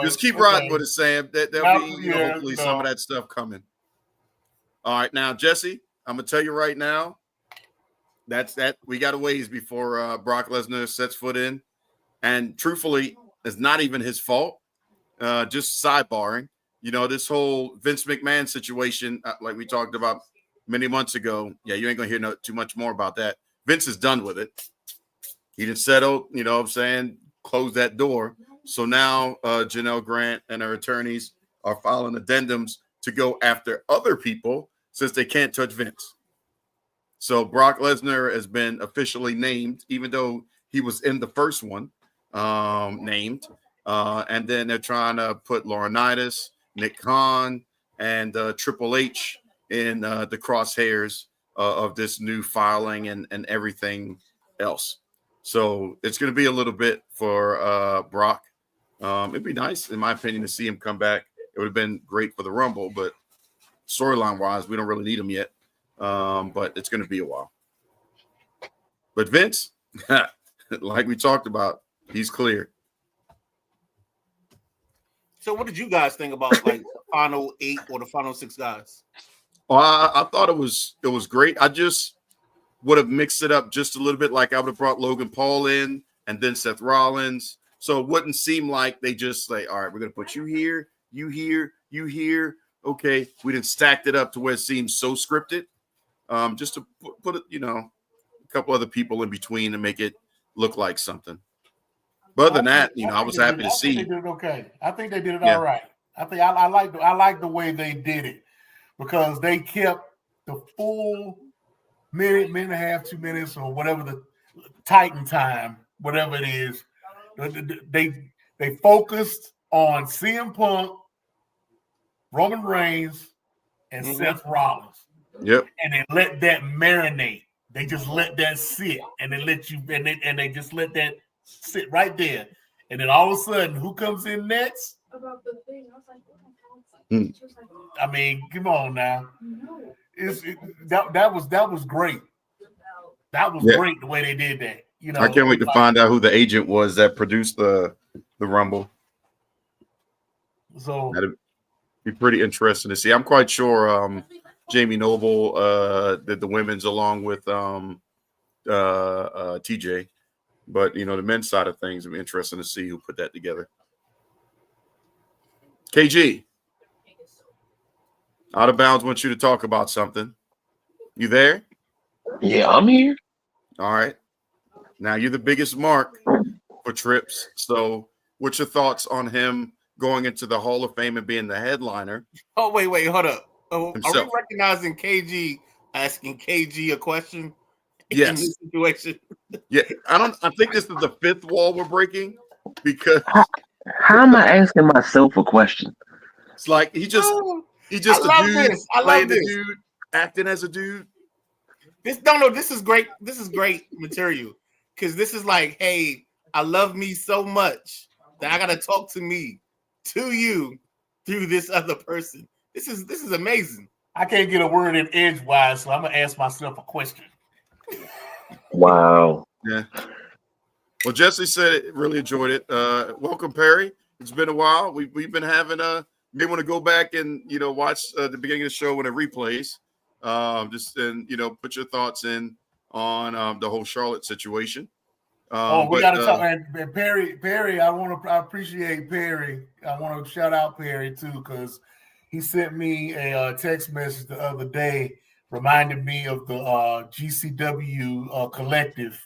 just keep riding with it, Sam. There'll be hopefully some of that stuff coming. All right, now Jesse, I'm gonna tell you right now. That's that. We got a ways before Brock Lesnar sets foot in, and truthfully, it's not even his fault. Just sidebarring, this whole Vince McMahon situation, like we talked about many months ago. Yeah, you ain't gonna hear too much more about that. Vince is done with it. He didn't settle. You know what I'm saying? Close that door. So now Janelle Grant and her attorneys are filing addendums to go after other people since they can't touch Vince. So Brock Lesnar has been officially named, even though he was in the first one named. And then they're trying to put Laurinaitis, Nick Khan, and Triple H in the crosshairs of this new filing and everything else. So it's going to be a little bit for Brock. It'd be nice, in my opinion, to see him come back. It would have been great for the Rumble, but storyline-wise, we don't really need him yet. But it's going to be a while. But Vince, like we talked about, he's clear. So what did you guys think about like the final 8 or the final 6 guys? Well, I thought it was great. I just would have mixed it up just a little bit. Like I would have brought Logan Paul in and then Seth Rollins. So it wouldn't seem like they just say, all right, we're going to put you here, you here, you here. Okay. We didn't stack it up to where it seems so scripted. Just to put it, a couple other people in between and make it look like something. But other than that, I was happy to see. They did it okay. I think they did it all right. I think I like the way they did it because they kept the full minute and a half, 2 minutes, or whatever the Titan time, whatever it is. They focused on CM Punk, Roman Reigns, and Seth Rollins. Yep. And they let that marinate. They just let that sit, and they let you, and they just let that sit right there. And then all of a sudden, who comes in next? I mean, come on now. That was great. That was great the way they did that. I can't wait to find out who the agent was that produced the Rumble. So that'd be pretty interesting to see. I'm quite sure Jamie Noble did the women's along with TJ. But, the men's side of things, it'll be interesting to see who put that together. KG, Out of Bounds wants you to talk about something. You there? Yeah, I'm here. All right. Now, you're the biggest mark for Trips. So what's your thoughts on him going into the Hall of Fame and being the headliner? Oh, wait, hold up. Are we recognizing KG asking KG a question? Yes. In this situation? Yeah, I think this is the 5th wall we're breaking because how am I asking myself a question? It's like he just a dude playing the dude, acting as a dude. This is great. This is great material because this is like, hey, I love me so much that I gotta talk to you through this other person. This is amazing. I can't get a word in edgewise, so I'm gonna ask myself a question. Wow. Yeah. Well, Jesse said it, really enjoyed it. Welcome, Perry. It's been a while. We've been having may want to go back and watch the beginning of the show when it replays. Put your thoughts in on the whole Charlotte situation. We got to talk. And Perry, I appreciate Perry. I want to shout out Perry too because he sent me a text message the other day. Reminded me of the GCW collective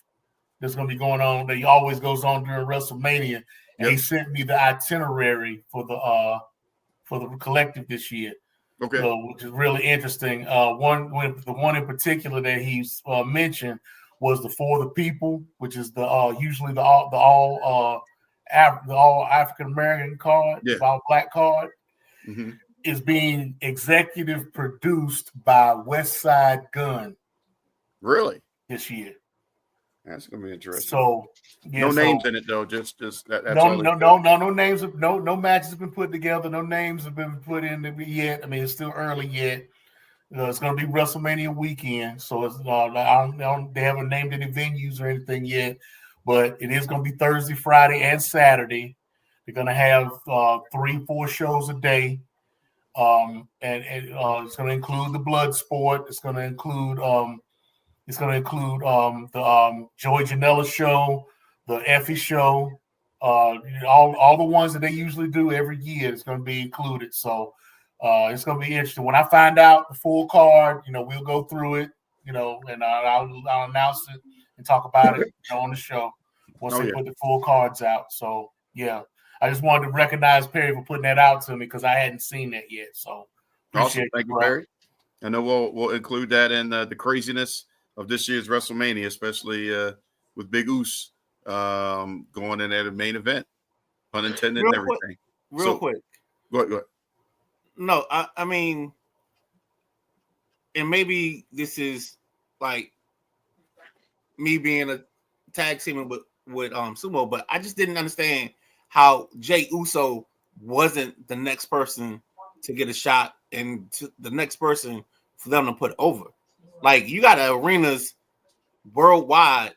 that's going to be going on. That always goes on during WrestleMania, and he sent me the itinerary for the collective this year. Okay, which is really interesting. The one in particular that he's mentioned was the For the People, which is the usually the all African American card, the all black card. Mm-hmm. Is being executive produced by West Side Gun. Really? This year. That's gonna be interesting. So no names in it though. Just that's no names. No matches have been put together. No names have been put in yet. I mean, it's still early yet. It's going to be WrestleMania weekend, so it's they haven't named any venues or anything yet, but it is going to be Thursday, Friday, and Saturday. They're going to have 3-4 shows a day, and it's going to include the blood sport. It's going to include the Joey Janela show, the Effie show, all the ones that they usually do every year. It's going to be included. So it's going to be interesting. When I find out the full card, we'll go through it, and I'll announce it and talk about it on the show once they put the full cards out. So yeah, I just wanted to recognize Perry for putting that out to me because I hadn't seen that yet. So awesome, thank you, Perry. I know we'll include that in the craziness of this year's WrestleMania, especially with Big Oos going in at the main event, pun intended, and everything. Real quick. Go ahead. No, I mean, and maybe this is like me being a tag team with Sumo, but I just didn't understand how Jey Uso wasn't the next person to get a shot and the next person for them to put over. Like, you got arenas worldwide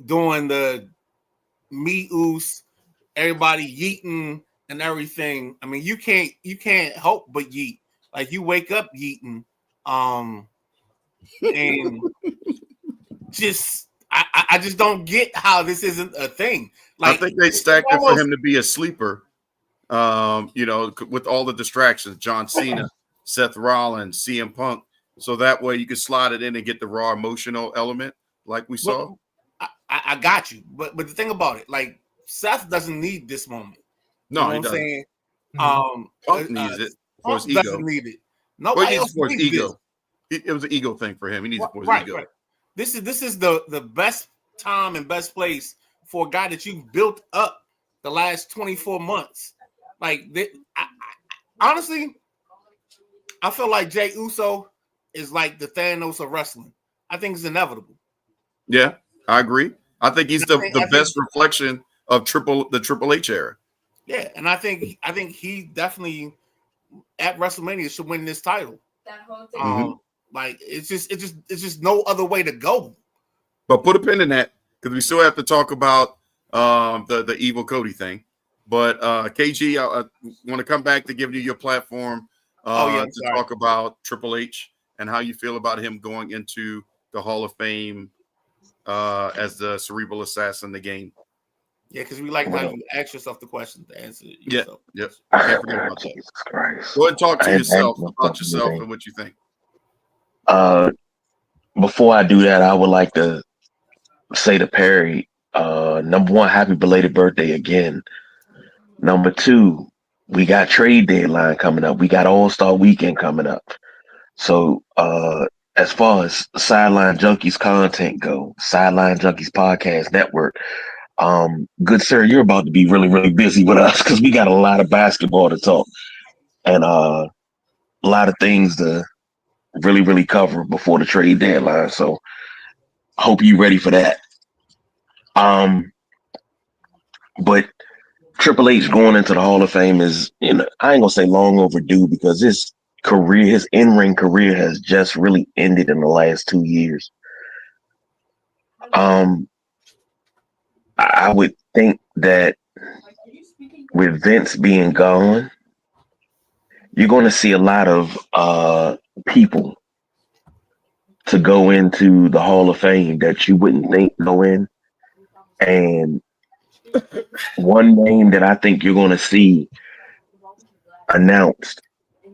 doing the Me Us, everybody yeeting and everything. I mean, you can't help but yeet. Like, you wake up yeeting, and just I just don't get how this isn't a thing. Like, I think they stacked it for him to be a sleeper. With all the distractions, John Cena, Seth Rollins, CM Punk. So that way you could slide it in and get the raw emotional element like we saw. I got you. But the thing about it, like, Seth doesn't need this moment. No, he doesn't. I'm saying? Punk needs it for his ego. Doesn't need it. Nobody else for his needs ego. It was an ego thing for him. He needs it for his ego. Right. This is the best time and best place for a guy that you've built up the last 24 months. Like, honestly, I feel like Jey Uso is like the Thanos of wrestling. I think it's inevitable. Yeah, I agree. I think he's the best reflection of the Triple H era. Yeah, and I think he definitely at WrestleMania should win this title. That whole thing. Like, it's just no other way to go. But put a pin in that because we still have to talk about the evil Cody thing. But KG, I want to come back to giving you your platform to talk about Triple H and how you feel about him going into the Hall of Fame as the cerebral assassin in the game. Yeah, because we like how you ask yourself the question to answer it yourself. Yep. Can't forget about that. Jesus Christ. Go ahead and talk to yourself about yourself and what you think. Before I do that, I would like to say to Perry, number one, happy belated birthday again. Number two, we got trade deadline coming up. We got All-Star Weekend coming up. So as far as Sideline Junkies content go, Sideline Junkies Podcast Network, good sir, you're about to be really, really busy with us because we got a lot of basketball to talk and a lot of things to really, really cover before the trade deadline. So hope you're ready for that. But Triple H going into the Hall of Fame is, I ain't gonna say long overdue because his in-ring career has just really ended in the last 2 years. I would think that with Vince being gone, you're going to see a lot of people to go into the Hall of Fame that you wouldn't think go in. And one name that I think you're going to see announced,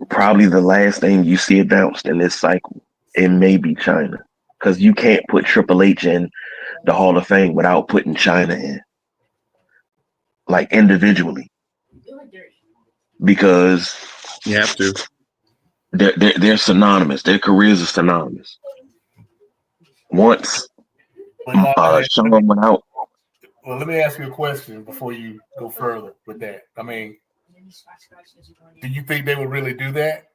probably the last name you see announced in this cycle, it may be China. Because you can't put Triple H in the Hall of Fame without putting China in. Like, individually. Because you have to. They're synonymous. Their careers are synonymous. Once Sean went out. Well, let me ask you a question before you go further with that. I mean, do you think they would really do that?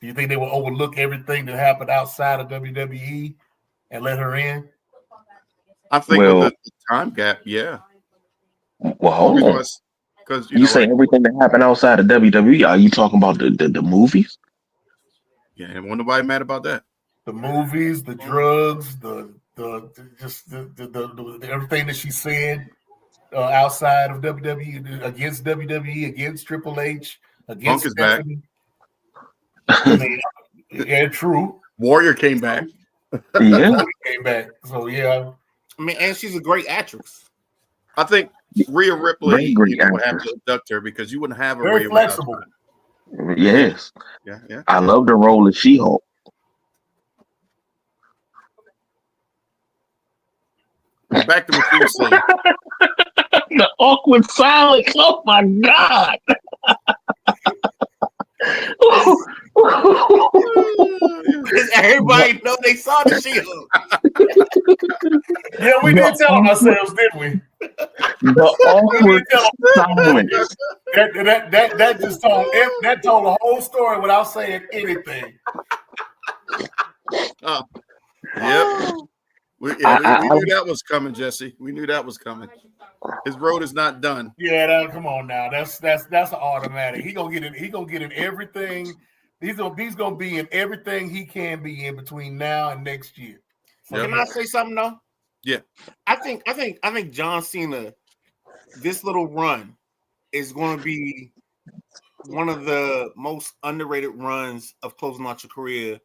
Do you think they will overlook everything that happened outside of WWE and let her in? I think Well, with the time gap, yeah. well, hold on. Because You say everything that happened outside of WWE. Are you talking about the movies? yeah, and wasn't nobody mad about that. The movies, the drugs, the everything that she said outside of WWE, against WWE, against Triple H, against Punk is back. Stephanie. I mean, yeah, true. Warrior came back. Yeah. Warrior came back. So yeah. I mean, and she's a great actress. I think Rhea Very Ripley, great would have actress. to abduct her because you wouldn't have a Very Rhea without flexible. her. Yes. Yeah. I love the role of She-Hulk. Back to what you were saying. The awkward silence. Oh my God. Everybody know they saw the She-Hulk. Yeah, we did tell ourselves, didn't we? The awkward silence. That just told the whole story without saying anything. Yep. We knew that was coming, Jesse. We knew that was coming. His road is not done. Yeah, come on now. That's an automatic. He gonna get in everything. He's gonna be in everything he can be in between now and next year. So can I say something though? Yeah. I think John Cena, this little run is going to be one of the most underrated runs of closing out your career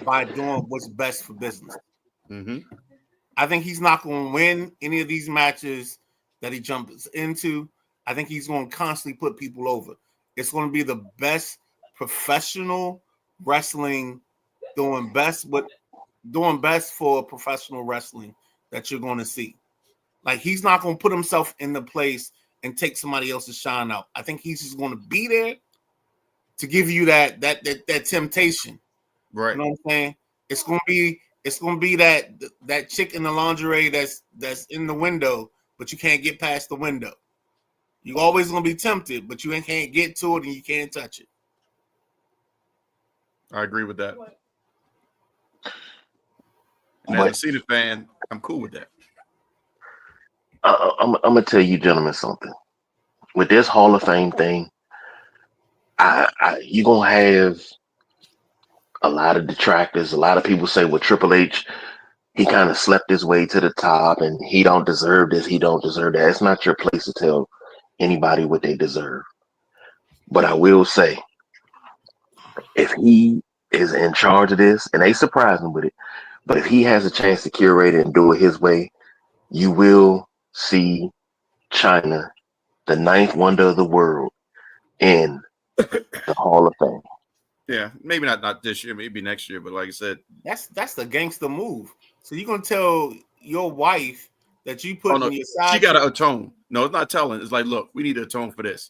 by doing what's best for business. Mm-hmm. I think he's not going to win any of these matches that he jumps into. I think he's going to constantly put people over. It's going to be the best professional wrestling, doing best for professional wrestling that you're going to see. Like, he's not going to put himself in the place and take somebody else's shine out. I think he's just going to be there to give you that temptation. Right. You know what I'm saying? It's going to be that chick in the lingerie that's in the window, but you can't get past the window. You're always going to be tempted, but you can't get to it and you can't touch it. I agree with that. And as a Cena fan, I'm cool with that. I'm gonna tell you gentlemen something. With this Hall of Fame thing, you're gonna have a lot of detractors. A lot of people say, well, Triple H, he kind of slept his way to the top and he don't deserve this, he don't deserve that. It's not your place to tell anybody what they deserve. But I will say, if he is in charge of this, and they surprise him with it, but if he has a chance to curate it and do it his way, you will see China, the ninth wonder of the world, in the Hall of Fame. Yeah, maybe not this year, maybe next year, but like I said, that's the gangster move. So you're gonna tell your wife that you put in your side. She gotta atone. No, it's not telling. It's like, look, we need to atone for this.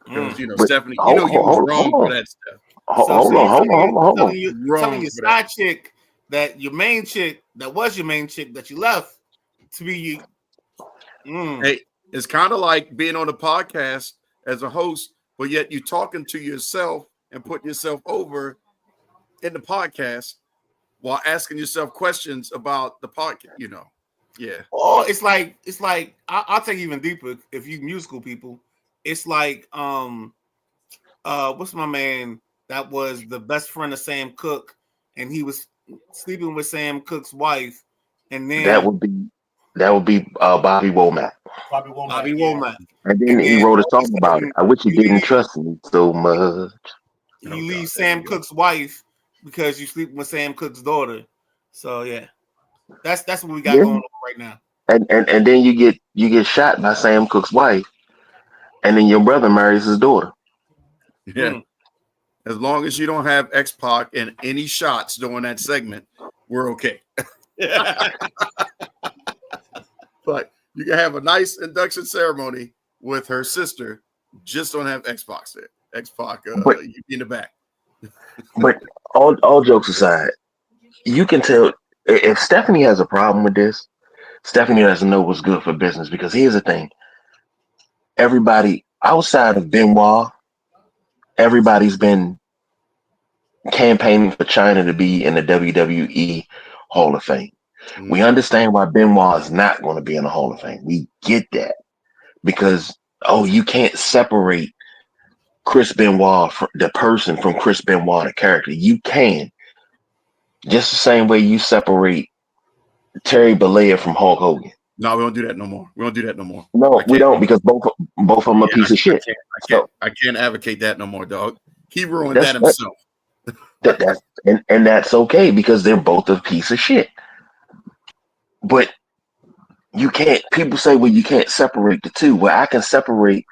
Because But Stephanie, you was wrong for that stuff. Hold on. Telling your side chick that your main chick, that was your main chick that you left to be you. Hey, it's kind of like being on a podcast as a host, but yet you talking to yourself and putting yourself over in the podcast while asking yourself questions about the podcast, Yeah. Oh, it's like I'll take even deeper if you musical people. It's like what's my man that was the best friend of Sam Cooke and he was sleeping with Sam Cooke's wife, and then that would be Bobby Womack. Bobby Womack. And then he wrote a song about it. I wish you didn't trust me so much. You leave Sam Cooke's wife because you sleep with Sam Cooke's daughter. So yeah, that's what we got going on right now. And then you get shot by Sam Cooke's wife, and then your brother marries his daughter. Yeah. As long as you don't have X-Pac in any shots during that segment, we're okay. But you can have a nice induction ceremony with her sister. Just don't have X-Pac there. X-Pac in the back. But all jokes aside, you can tell if Stephanie has a problem with this, Stephanie doesn't know what's good for business, because here's the thing. Everybody outside of Benoit, everybody's been campaigning for China to be in the WWE Hall of Fame. We understand why Benoit is not going to be in the Hall of Fame. We get that because, you can't separate Chris Benoit, the person, from Chris Benoit, the character. You can. Just the same way you separate Terry Bollea from Hulk Hogan. No, we don't do that no more. We don't do that no more. No, we don't, because both of them are a piece of shit. I can't advocate that no more, dog. He ruined That's- that himself. That's and that's okay because they're both a piece of shit. But you can't. People say, well, you can't separate the two. Well, I can separate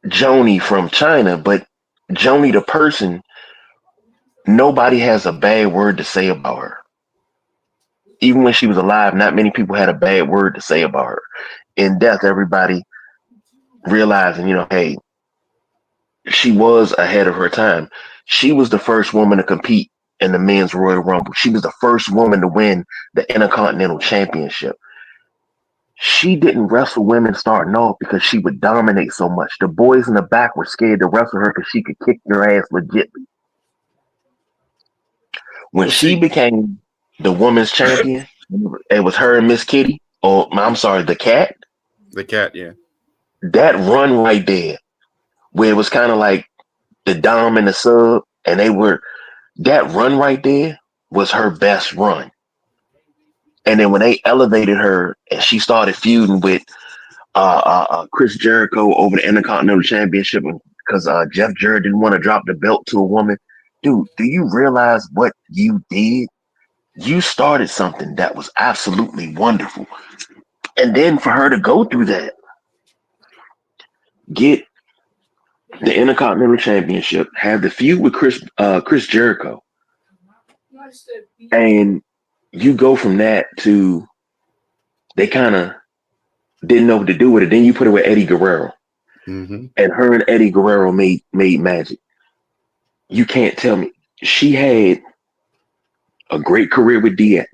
Joni from China, but Joni the person, nobody has a bad word to say about her. Even when she was alive, not many people had a bad word to say about her. In death, everybody realizing, hey, she was ahead of her time. She was the first woman to compete in the men's Royal Rumble. She was the first woman to win the Intercontinental Championship. She didn't wrestle women starting off because she would dominate so much. The boys in the back were scared to wrestle her because she could kick your ass legitly. When she became the women's champion, it was her and Miss Kitty. Oh, I'm sorry, the Cat. The Cat, yeah. That run right there, where it was kind of like the Dom and the Sub, and that run right there was her best run. And then when they elevated her and she started feuding with Chris Jericho over the Intercontinental Championship because Jeff Jarrett didn't want to drop the belt to a woman. Dude, do you realize what you did? You started something that was absolutely wonderful. And then for her to go through that, get the Intercontinental Championship, have the feud with Chris Jericho, and you go from that to they kind of didn't know what to do with it. Then you put it with Eddie Guerrero. Mm-hmm. And her and Eddie Guerrero made magic. You can't tell me. She had a great career with DX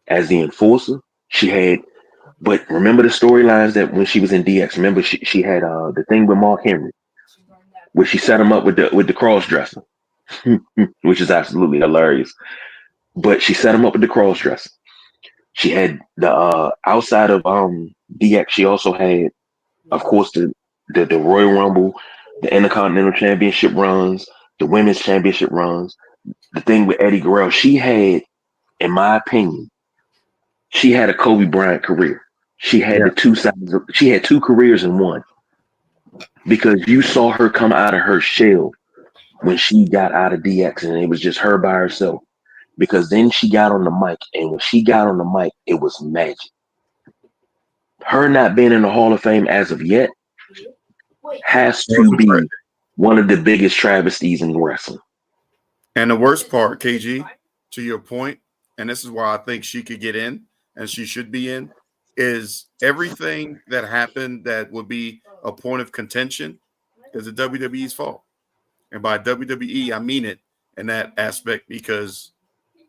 as the enforcer. But remember the storylines that when she was in DX. Remember she had the thing with Mark Henry, where she set him up with the cross dresser, which is absolutely hilarious. But she set him up with the cross dresser. She had the outside of DX. She also had, of course, the Royal Rumble, the Intercontinental Championship runs, the Women's Championship runs. The thing with Eddie Guerrero, she had, in my opinion, she had a Kobe Bryant career. She had the two sides. She had two careers in one, because you saw her come out of her shell when she got out of DX, and it was just her by herself. Because then she got on the mic, and when she got on the mic, it was magic. Her not being in the Hall of Fame as of yet has to be one of the biggest travesties in wrestling. And the worst part, KG, to your point, and this is why I think she could get in and she should be in, is everything that happened that would be a point of contention is the WWE's fault. And by WWE, I mean it in that aspect, because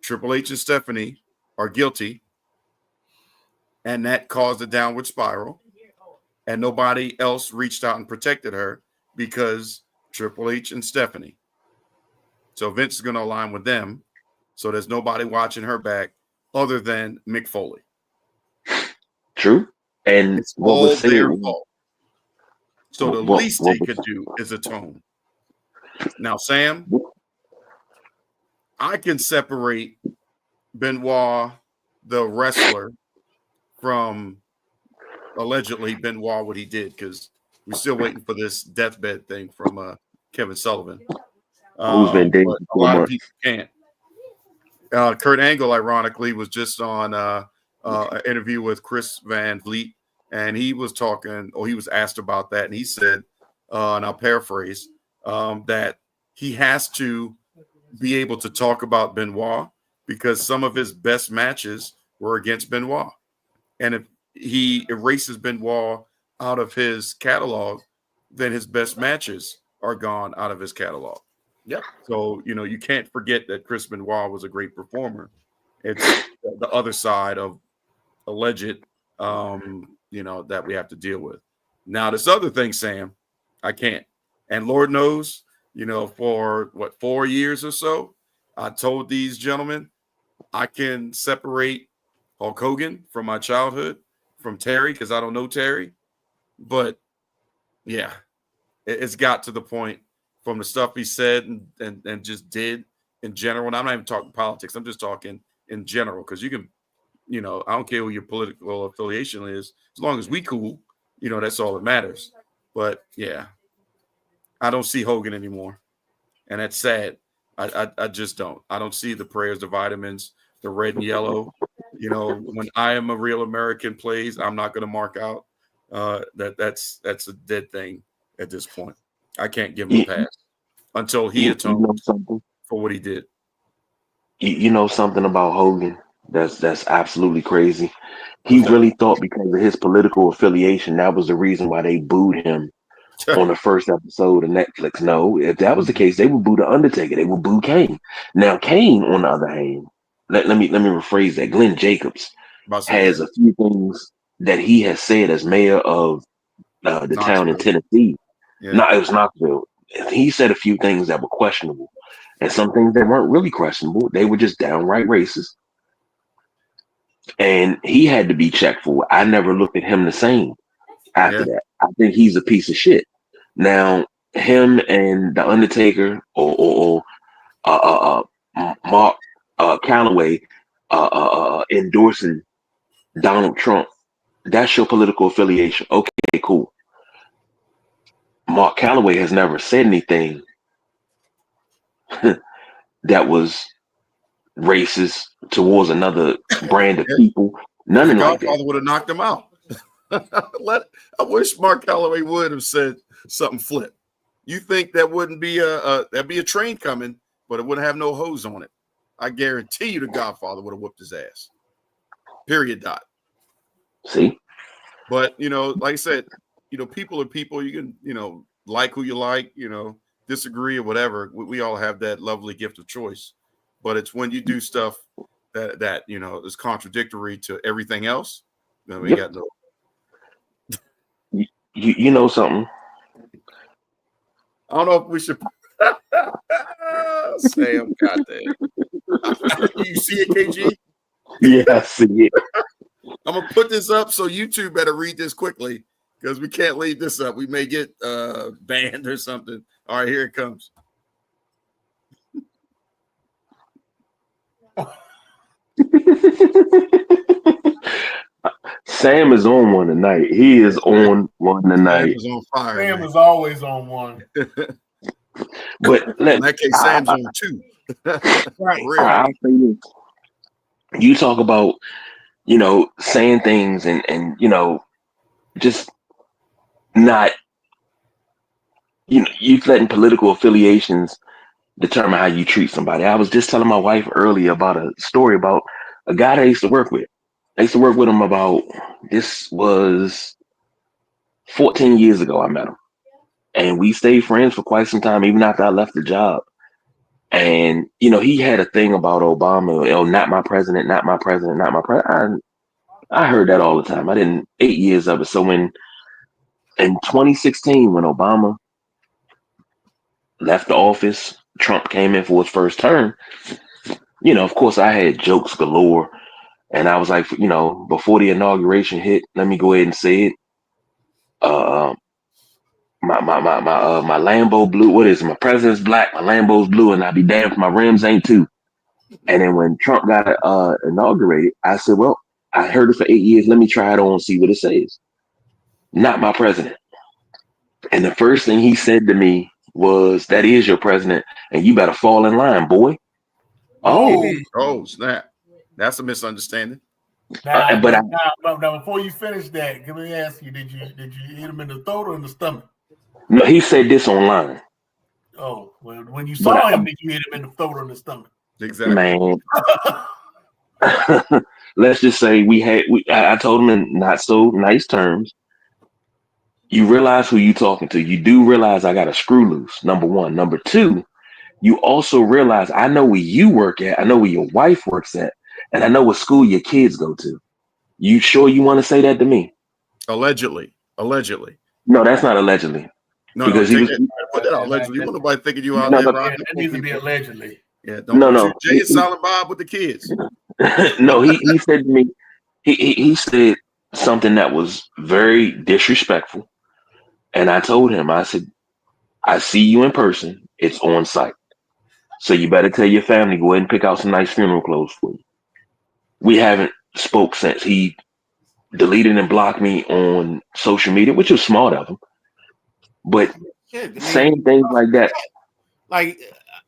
Triple H and Stephanie are guilty, and that caused a downward spiral. And nobody else reached out and protected her because Triple H and Stephanie. So Vince is going to align with them. So there's nobody watching her back other than Mick Foley. True. And it's all their fault. So the least they could do is atone. Now, Sam, I can separate Benoit, the wrestler, from allegedly Benoit, what he did, because we're still waiting for this deathbed thing from Kevin Sullivan. Who's been dead a lot of people can't. Kurt Angle, ironically, was just on an interview with Chris Van Vliet, and he was talking, or he was asked about that, and he said, and I'll paraphrase, that he has to be able to talk about Benoit because some of his best matches were against Benoit. And if he erases Benoit out of his catalog, then his best matches are gone out of his catalog. Yep. So, you can't forget that Chris Benoit was a great performer. It's the other side of alleged, that we have to deal with. Now, this other thing, Sam, I can't. And Lord knows, for 4 years or so, I told these gentlemen, I can separate Hulk Hogan from my childhood from Terry because I don't know Terry. But yeah, it's got to the point from the stuff he said and just did in general. And I'm not even talking politics. I'm just talking in general because you can, I don't care who your political affiliation is. As long as we cool, that's all that matters. But yeah, I don't see Hogan anymore. And that's sad. I just don't. I don't see the prayers, the vitamins, the red and yellow. When I Am a Real American plays, I'm not going to mark out that's a dead thing at this point. I can't give him a pass until he atones for what he did. You know something about Hogan that's absolutely crazy. He really thought because of his political affiliation that was the reason why they booed him on the first episode of Netflix. No, if that was the case, they would boo the Undertaker. They would boo Kane. Now Kane, on the other hand, let me rephrase that. Glenn Jacobs has a few things that he has said as mayor of the town in Tennessee. Yeah. No, it was Knoxville. He said a few things that were questionable, and some things that weren't really questionable. They were just downright racist, and he had to be checked for it. I never looked at him the same after that. I think he's a piece of shit. Now, him and the Undertaker or Mark Calloway endorsing Donald Trump, that's your political affiliation. Okay, cool. Mark Calloway has never said anything that was racist towards another brand of people. Nothing like that. Godfather would have knocked him out. I wish Mark Calloway would have said something flip. You think that wouldn't be that'd be a train coming, but it wouldn't have no hose on it. I guarantee you the Godfather would have whooped his ass. Period. Dot. See? But like I said, people are people. You can, like who you like, disagree or whatever. We all have that lovely gift of choice. But it's when you do stuff that is contradictory to everything else, then we got no. You know something? I don't know if we should. Sam, goddamn. You see it, KG? Yeah, I see it. I'm gonna put this up so you two better read this quickly because we can't leave this up. We may get banned or something. All right, here it comes. Sam is on one tonight. He is on one tonight. Sam is on fire. Sam is always on one. But in that case, Sam's on two. Right. I'll say this. You talk about, saying things and just not, you letting political affiliations determine how you treat somebody. I was just telling my wife earlier about a story about a guy that I used to work with. I used to work with him this was 14 years ago I met him. And we stayed friends for quite some time, even after I left the job. And, he had a thing about Obama, not my president, not my president, not my president. I heard that all the time. 8 years of it. So in 2016, when Obama left the office, Trump came in for his first term, of course I had jokes galore. And I was like, before the inauguration hit, let me go ahead and say it. My Lambo blue. What is it? My president's black. My Lambo's blue, and I'll be damned if my rims ain't too. And then when Trump got inaugurated, I said, "Well, I heard it for 8 years. Let me try it on and see what it says." Not my president. And the first thing he said to me was, "That is your president, and you better fall in line, boy." Oh, snap! That's a misunderstanding. Now, before you finish that, let me ask you: Did you hit him in the throat or in the stomach? No, he said this online. Oh, well, when you saw him, did you hit him in the throat or in the stomach? Exactly. Man. Let's just say I told him in not so nice terms. You realize who you talking to. You do realize I got a screw loose, number one. Number two, you also realize I know where you work at. I know where your wife works at. And I know what school your kids go to. You sure you want to say that to me? Allegedly. No, that's not allegedly. No, because put that out allegedly. You want nobody thinking you out there. It needs to be allegedly. Yeah, don't No, shoot no. Jay and Silent Bob with the kids. No, he said to me, he said something that was very disrespectful. And I told him, I said, I see you in person. It's on site. So you better tell your family, go ahead and pick out some nice funeral clothes for you. We haven't spoke since. He deleted and blocked me on social media, which was smart of him. But saying things like that. Like,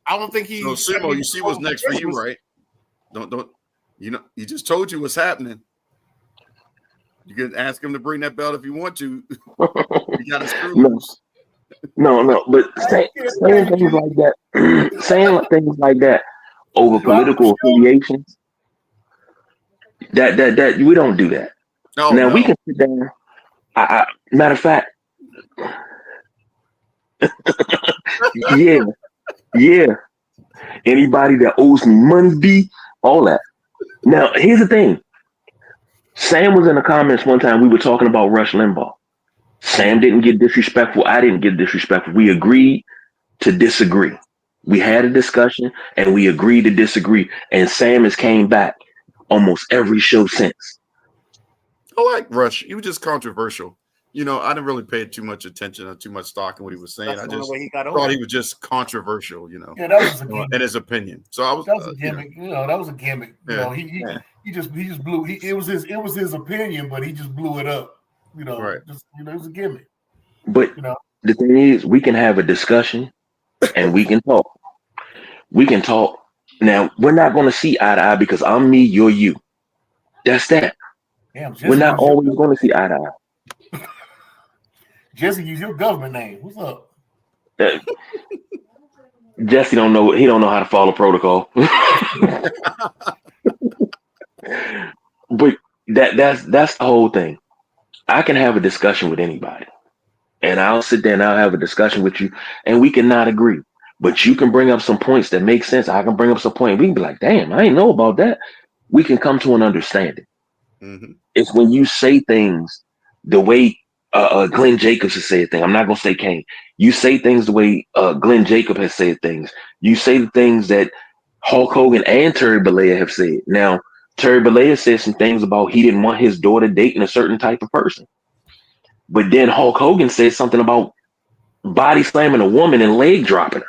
I don't think he. So Sumo, you see what's next for you, right? Don't you know? He just told you what's happening. You can ask him to bring that belt if you want to. You got to screw loose. No. But saying things like that, saying things like that over political affiliations, that we don't do that. Oh, Now no. we can sit down. Matter of fact, yeah. Anybody that owes me money, B, all that. Now here's the thing. Sam was in the comments one time. We were talking about Rush Limbaugh. Sam didn't get disrespectful. I didn't get disrespectful. We agreed to disagree. We had a discussion and we agreed to disagree. And Sam has came back almost every show since. I like Rush. He was just controversial. You know, I didn't really pay too much attention or too much stock in what he was saying. I just thought he was just controversial, you know, that was a gimmick. in his opinion. So I was. That was a gimmick. That was a gimmick. Yeah. He just blew. It was his opinion, but he just blew it up. Right. It was a gimmick. But the thing is, we can have a discussion and we can talk. We can talk. Now, we're not going to see eye to eye because I'm me, you're you. That's that. Damn, we're not always going to see eye to eye. Jesse, use your government name. What's up? Jesse don't know. He don't know how to follow protocol. But that's the whole thing. I can have a discussion with anybody, and I'll sit there and I'll have a discussion with you, and we can not agree. But you can bring up some points that make sense. I can bring up some point. We can be like, "Damn, I didn't know about that." We can come to an understanding. Mm-hmm. It's when you say things the way Glenn Jacobs has said things. I'm not gonna say Kane. You say things the way Glenn Jacobs has said things. You say the things that Hulk Hogan and Terry Bollea have said. Now, Terry Bollea said some things about he didn't want his daughter dating a certain type of person. But then Hulk Hogan said something about body slamming a woman and leg dropping her.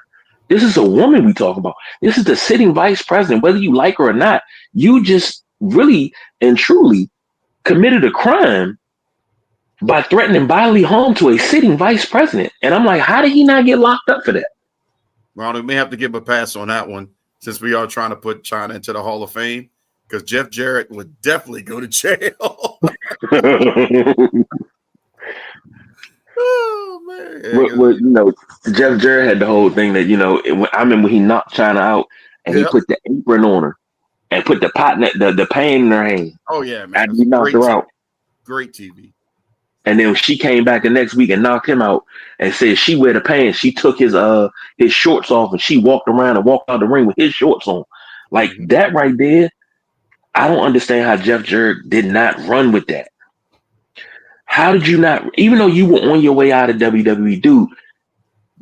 This is a woman we talk about. This is the sitting vice president, whether you like her or not. You just really and truly committed a crime by threatening bodily harm to a sitting vice president. And I'm like, how did he not get locked up for that? Well, we may have to give him a pass on that one since we are trying to put China into the Hall of Fame because Jeff Jarrett would definitely go to jail. Oh, man. Well, Jeff Jarrett had the whole thing that, I remember he knocked China out and he put the apron on her and put the pot, the pan in her hand. Oh, yeah, man. And he knocked her out. Great TV. And then she came back the next week and knocked him out and said she wear the pants. She took his shorts off and she walked around and walked out the ring with his shorts on. Like that right there. I don't understand how Jeff Jarrett did not run with that. How did you not, even though you were on your way out of WWE, dude,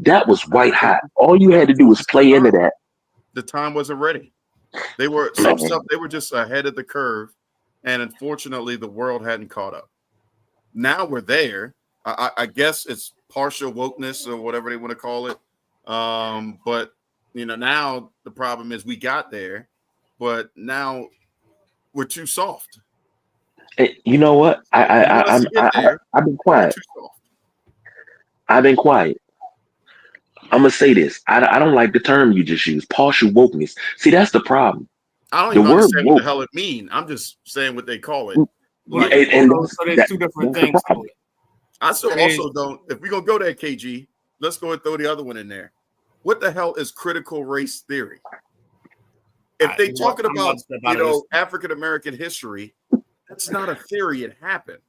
that was white hot. All you had to do was play into that. The time wasn't ready. They were they were just ahead of the curve. And unfortunately, the world hadn't caught up. Now we're there. I guess it's partial wokeness or whatever they want to call it. But now the problem is we got there, but now we're too soft. Hey, you know what? I've been quiet. I've been quiet. I'm gonna say this. I don't like the term you just used, partial wokeness. See, that's the problem. I don't even understand what the hell it means. I'm just saying what they call it. Like, so there's two different things to it. I still also don't. If we're gonna go there, KG, let's go and throw the other one in there. What the hell is critical race theory? If they talking about African American history, that's not a theory. It happened.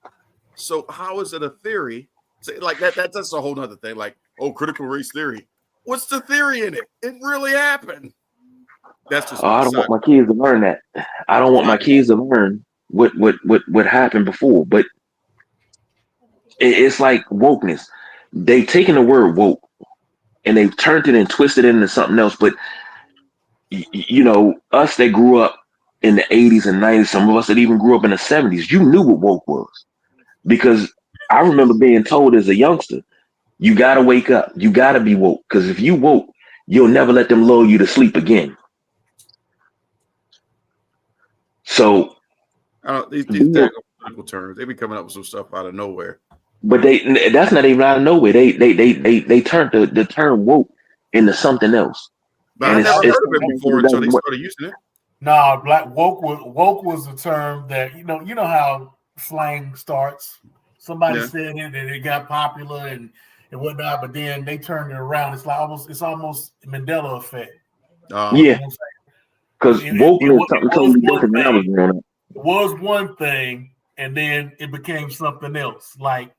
So how is it a theory? Like that's a whole other thing. Like, critical race theory. What's the theory in it? It really happened. That's just. I don't want my kids to learn that. I don't want my kids to learn what happened before. But it's like wokeness. They've taken the word woke and they've turned it and twisted it into something else. But you know, us that grew up in the 80s and 90s, some of us that even grew up in the 70s, you knew what woke was. Because I remember being told as a youngster, you got to wake up. You got to be woke. Because if you woke, you'll never let them lull you to sleep again. So, I don't these technical political terms, they be coming up with some stuff out of nowhere. but that's not even out of nowhere. They turned the term woke into something else. But And I never it's heard of it before until they started using it. Nah, black woke was a term that you know how slang starts. Somebody Yeah. said it and it got popular and whatnot, but then they turned it around. It's almost Mandela effect. Yeah, You know what I'm saying? because woke meant something totally different when I was growing up. It was one thing, and then it became something else, like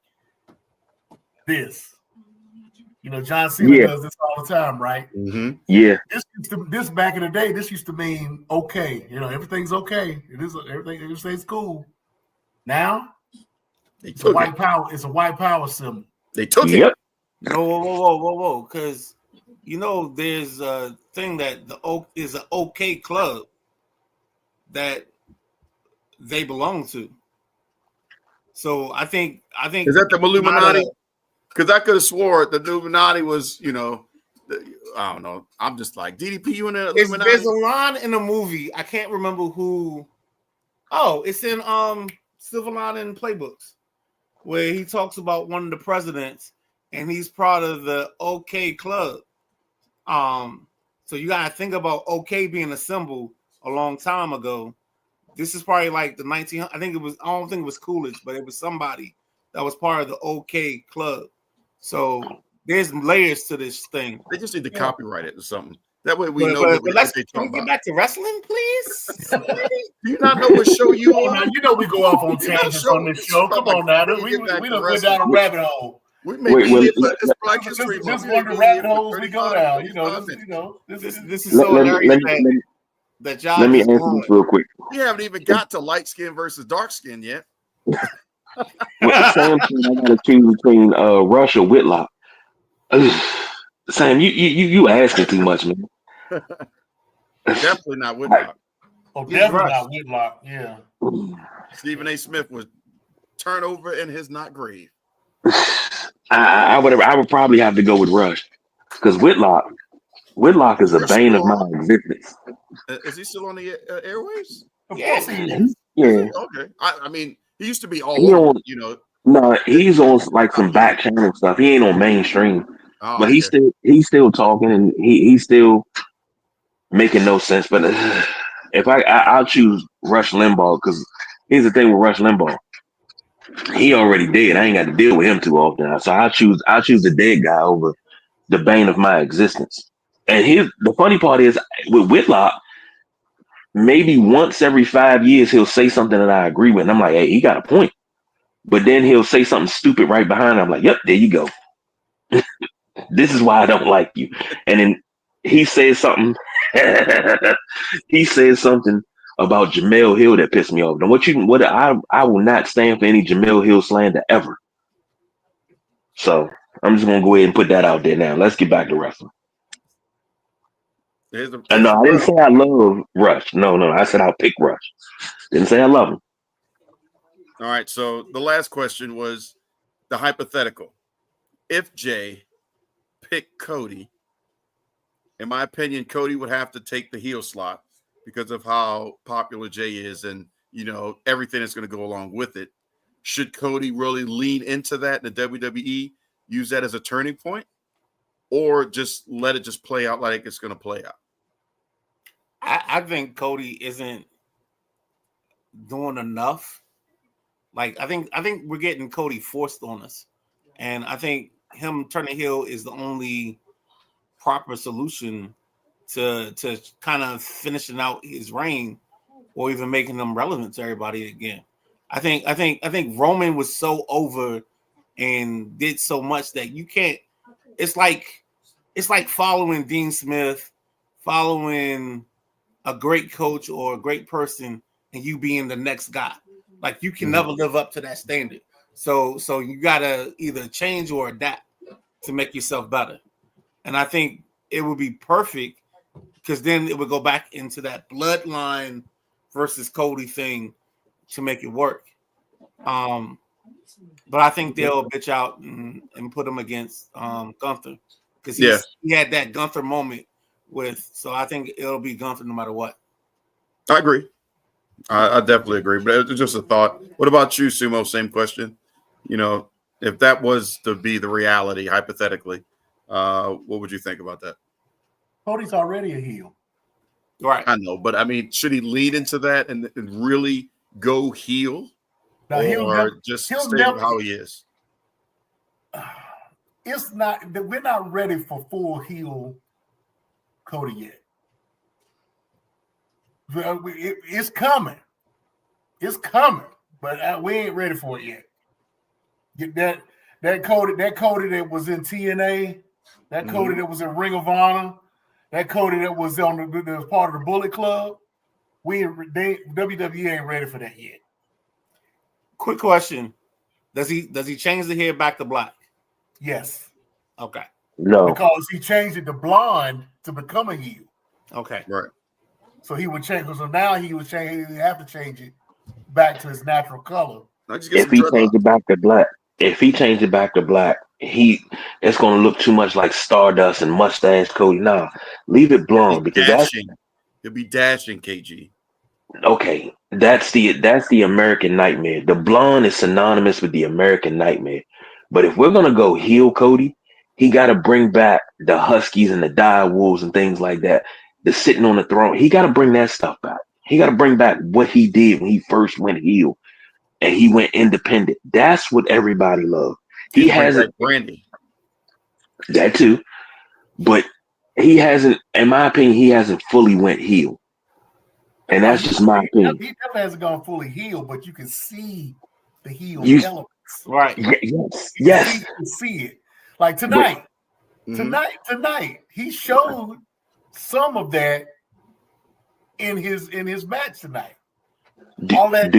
this. You know, John Cena Yeah, does this all the time, right? Mm-hmm. yeah. This back in the day, this used to mean okay. You know, everything's okay. Everything's cool. Now They it's a took white it. power. It's a white power symbol. They took Yep. it. No, whoa, because you know there's a thing that the Oak is an OK club that they belong to. So I think Is that the Illuminati? Because I could have swore the Illuminati was, you know, I don't know. I'm just like DDP. You in the Illuminati? There's a line in a movie. I can't remember who. Oh, it's in Silver Lining Playbooks where he talks about one of the presidents and he's part of the OK club. So you gotta think about OK being a symbol a long time ago. This is probably like the 1900. I don't think it was Coolidge, but it was somebody that was part of the OK club. So there's layers to this thing. They just need to copyright it or something. That way we know But what they can we talk get about. back to wrestling, please? Do you not know what show you on? You know we go off on tangents on this show. Come on now, we done went down a rabbit hole. We may be here for it's Black History This Month. is one of the rabbit holes we go down. This is so hilarious that y'all Let me just answer going. this real quick. We haven't even got to light skin versus dark skin yet. With Sam said I gotta choose between Rush or Whitlock. Sam, you asking too much, man. Definitely not Whitlock. Oh, definitely not Whitlock. Yeah. Stephen A. Smith was turned over in his not grave. I would probably have to go with Rush because Whitlock is a bane of my existence. Is he still on the airwaves? Of course he is. Yeah. Okay. I mean, he used to be all He over, on- you know. No, he's on like some back channel stuff. He ain't on mainstream, Oh, but he's still talking and he's still making no sense. But if I'll choose Rush Limbaugh because here's the thing with Rush Limbaugh. He already dead. I ain't got to deal with him too often. So I'll choose the dead guy over the bane of my existence. And the funny part is with Whitlock, maybe once every 5 years he'll say something that I agree with. And I'm like, hey, he got a point. But then he'll say something stupid right behind. I'm like, yep, there you go. This is why I don't like you. And then he says something. He says something about Jamel Hill that pissed me off. Now, I will not stand for any Jamel Hill slander ever. So I'm just gonna go ahead and put that out there now. Let's get back to wrestling. No, I didn't say I love Rush. No, I said I'll pick Rush. Didn't say I love him. All right. So the last question was the hypothetical. If Jay picked Cody, in my opinion, Cody would have to take the heel slot because of how popular Jay is and, you know, everything that's going to go along with it. Should Cody really lean into that in the WWE, use that as a turning point, or just let it just play out like it's going to play out? I think Cody isn't doing enough. Like I think we're getting Cody forced on us, and I think him turning heel is the only proper solution to kind of finishing out his reign or even making him relevant to everybody again. I think Roman was so over and did so much that you can't. It's like following Dean Smith, following a great coach or a great person, and you being the next guy. Like you can never live up to that standard. So you gotta either change or adapt to make yourself better. And I think it would be perfect because then it would go back into that bloodline versus Cody thing to make it work. But I think they'll bitch out and put him against Gunther because he had that Gunther moment with. So I think it'll be Gunther no matter what. I agree. I definitely agree, but it's just a thought. What about you, Sumo? Same question. You know, if that was to be the reality, hypothetically, what would you think about that? Cody's already a heel. Right. I know, but I mean, should he lead into that and really go heel, Now, or just stay how he is? It's not that we're not ready for full heel Cody yet. It's coming. It's coming, but we ain't ready for it yet. Get that Cody that was in TNA, that Cody that was in Ring of Honor, that Cody that was on that was part of the Bullet Club. WWE ain't ready for that yet. Quick question: Does he change the hair back to black? Yes. Okay. No. Because he changed it to blonde to become a heel. Okay. Right. So he would change. So now he would change. He have to change it back to his natural color. If he changed it back to black, it's gonna look too much like Stardust and mustache Cody. Nah, leave it blonde because he'll be dashing KG. Okay. That's the American nightmare. The blonde is synonymous with the American nightmare. But if we're gonna go heel Cody, he got to bring back the Huskies and the dire wolves and things like that. The sitting on the throne. He got to bring that stuff back. He got to bring back what he did when he first went heel and he went independent. That's what everybody loved. He hasn't Brandy. That too, but he hasn't. In my opinion, he hasn't fully went heel, and that's just my opinion. He definitely hasn't gone fully heel, but you can see the heel elements. Right. Yes. You can see it. Like tonight, he showed some of that in his match tonight. All that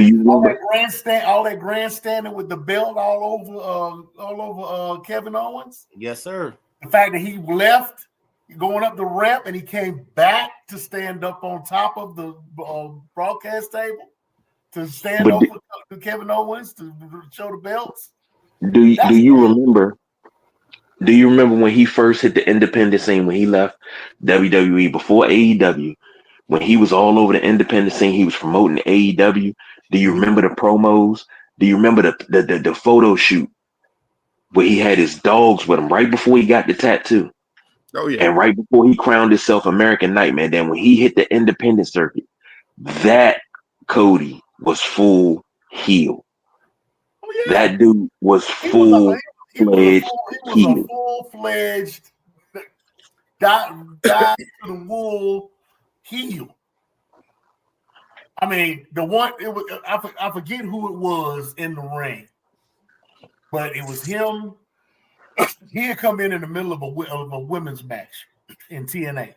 grandstanding with the belt all over Kevin Owens. Yes, sir. The fact that he left going up the ramp and he came back to stand up on top of the broadcast table to stand over to Kevin Owens to show the belts. Do you remember? Do you remember when he first hit the independent scene when he left WWE before AEW? When he was all over the independent scene, he was promoting AEW. Do you remember the promos? Do you remember the photo shoot where he had his dogs with him right before he got the tattoo? Oh yeah. And right before he crowned himself American Nightmare. Then when he hit the independent circuit, that Cody was full heel. Oh, yeah. That dude was full-fledged heel. Full-fledged dive to the wool heel. I mean, the one I forget who it was in the ring, but it was him. He had come in the middle of a women's match in TNA,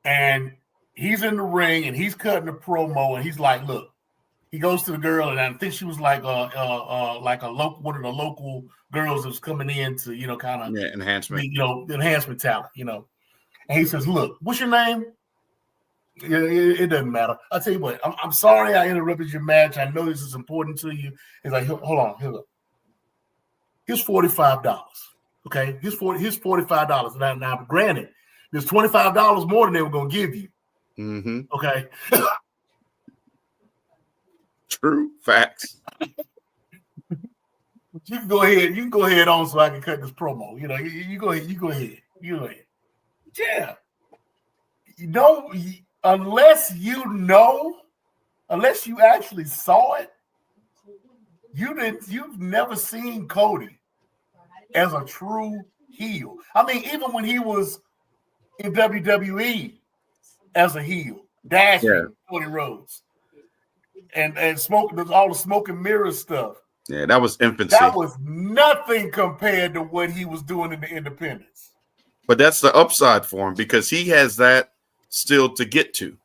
and he's in the ring and he's cutting a promo, and he's like, "Look." He goes to the girl, and I think she was like one of the local girls that was coming in to enhancement, enhancement talent, And he says, "Look, what's your name?" It doesn't matter. I'll tell you what. I'm sorry I interrupted your match. I know this is important to you. He's like, hold on, here. Here's $45. Okay, here's $45. Now, granted, there's $25 more than they were gonna give you. Mm-hmm. Okay. True facts. You can go ahead. You can go ahead on so I can cut this promo. You go ahead. You go ahead. Yeah. Unless you actually saw it, you've never seen Cody as a true heel. I mean, even when he was in WWE as a heel, dashing Cody Rhodes. And smoking all the smoke and mirrors stuff. Yeah, that was infancy. That was nothing compared to what he was doing in the independents. But that's the upside for him because he has that still to get to.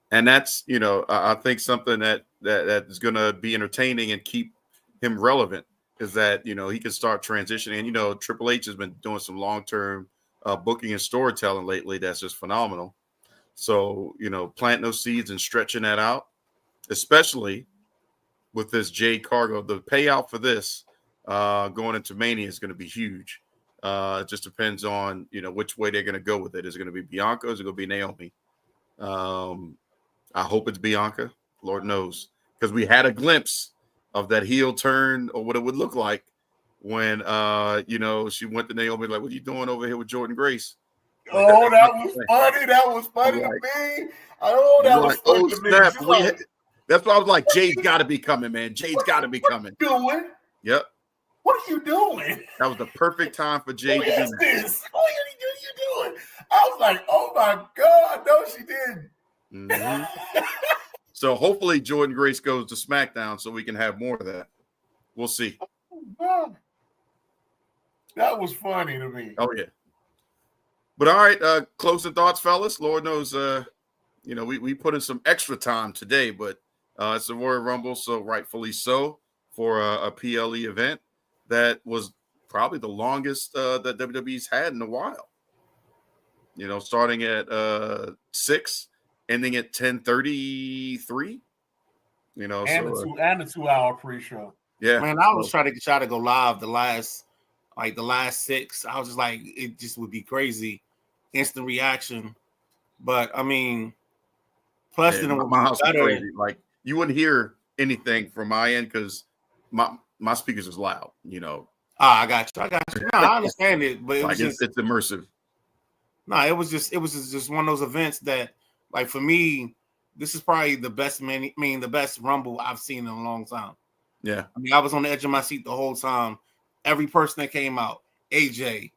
And that's, I think something that is going to be entertaining and keep him relevant is that, he can start transitioning. And, Triple H has been doing some long-term booking and storytelling lately that's just phenomenal. So, planting those seeds and stretching that out, especially with this Jade Cargo, the payout for this going into Mania is going to be huge. It just depends on, which way they're going to go with it. Is it going to be Bianca or is it going to be Naomi? I hope it's Bianca. Lord knows. Because we had a glimpse of that heel turn or what it would look like when, she went to Naomi like, what are you doing over here with Jordan Grace? Oh, that was funny. That was funny to me. Oh, that was funny to me. Snap. That's why I was like, Jade's got to be coming, man. Jade's got to be coming. What are you doing? Yep. What are you doing? That was the perfect time for Jade to do this. What are you doing? I was like, oh my God, no, she didn't. Mm-hmm. So hopefully Jordan Grace goes to SmackDown so we can have more of that. We'll see. Oh, that was funny to me. Oh, yeah. But all right, closing thoughts, fellas. Lord knows, we put in some extra time today, but it's a Royal Rumble, so rightfully so for a PLE event that was probably the longest that WWE's had in a while. Starting at 6, ending at 10:33. And a 2-hour pre-show. Yeah, man, I was trying to go live the last 6. I was just like, it just would be crazy, instant reaction. But I mean, plus then my house was crazy. Like you wouldn't hear anything from my end because my speakers is loud. I got you. No, I understand it, but it was it's immersive. No, it was just one of those events that, like, for me, this is probably the best the best Rumble I've seen in a long time. Yeah. I mean, I was on the edge of my seat the whole time. Every person that came out, AJ,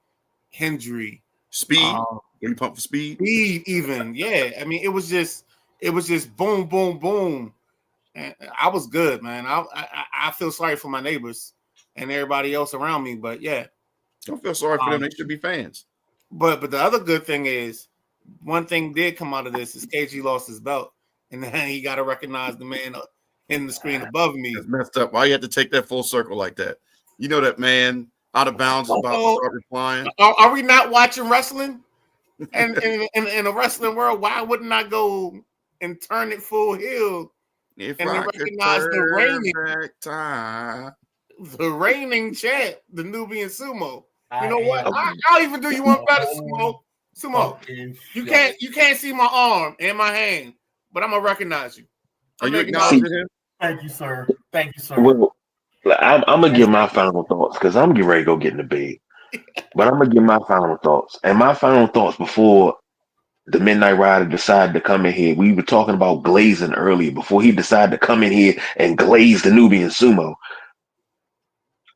Hendry, Speed. Were you pumped for Speed? Speed, even, yeah. I mean, it was just boom, boom, boom, and I was good, man. I feel sorry for my neighbors and everybody else around me, but yeah, don't feel sorry for them. They should be fans. But the other good thing is, one thing did come out of this is KG lost his belt, and then he got to recognize the man in the screen above me. That's messed up. Why you had to take that full circle like that? You know that man out of bounds is about to start replying. Are we not watching wrestling? And in the wrestling world, why wouldn't I go and turn it full heel and then recognize the reigning champ, the Nubian Sumo? You know what? I'll even do you one better, Sumo. You can't see my arm and my hand, but I'm gonna recognize you. Are you acknowledging him? Thank you, sir. Well, I'm gonna give my final thoughts because I'm getting ready to go get in the bed. But I'm gonna give my final thoughts. And my final thoughts before the Midnight Rider decided to come in here. We were talking about glazing earlier. Before he decided to come in here and glaze the Nubian Sumo,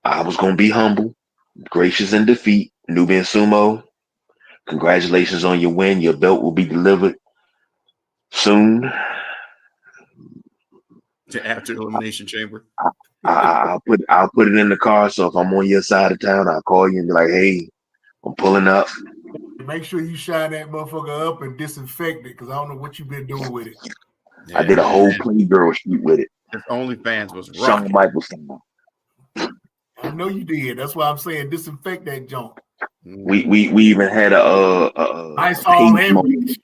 I was gonna be humble. Gracious in defeat, Nubian Sumo. Congratulations on your win. Your belt will be delivered soon. To after Elimination Chamber. I'll put it in the car. So if I'm on your side of town, I'll call you and be like, "Hey, I'm pulling up." Make sure you shine that motherfucker up and disinfect it because I don't know what you've been doing with it. Yeah, I did a whole Playgirl shoot with it. His OnlyFans was Shawn Michaels. I know you did. That's why I'm saying disinfect that junk. We even had a page moment.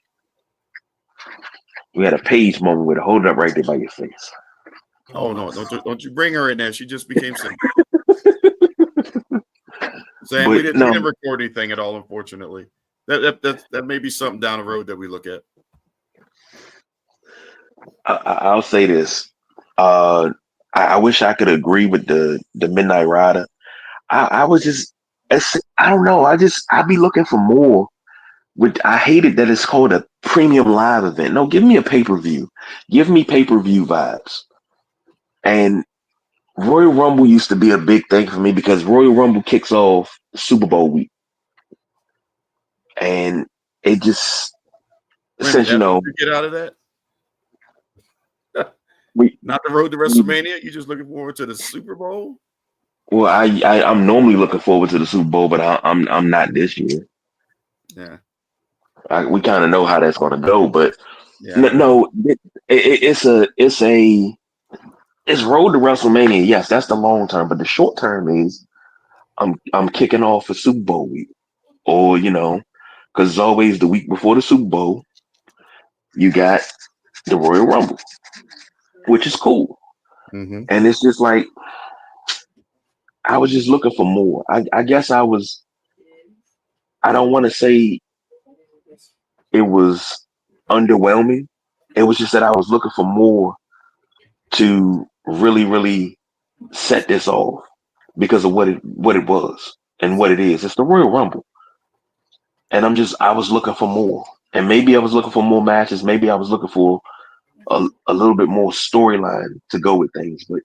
We had a page moment with it. Hold it up right there by your face. Oh no! Don't you bring her in there? She just became sick. Sam, we didn't record anything at all, unfortunately. That may be something down the road that we look at. I'll say this. I wish I could agree with the Midnight Rider. I don't know. I'd be looking for more. I hated that it's called a premium live event. No, give me a pay-per-view. Give me pay-per-view vibes. And Royal Rumble used to be a big thing for me because Royal Rumble kicks off Super Bowl week. And it just, since you know, get out of that. Not the road to WrestleMania. You're just looking forward to the Super Bowl. Well, I'm normally looking forward to the Super Bowl, but I'm not this year. Yeah, we kind of know how that's going to go, but no, it's road to WrestleMania. Yes, that's the long term, but the short term is I'm kicking off for Super Bowl week, or because it's always the week before the Super Bowl. You got the Royal Rumble, which is cool. Mm-hmm. And it's just like, I was just looking for more. I guess I don't want to say it was underwhelming. It was just that I was looking for more to really, really set this off because of what it was and what it is. It's the Royal Rumble. And I was looking for more. And maybe I was looking for more matches. Maybe I was looking for a little bit more storyline to go with things. But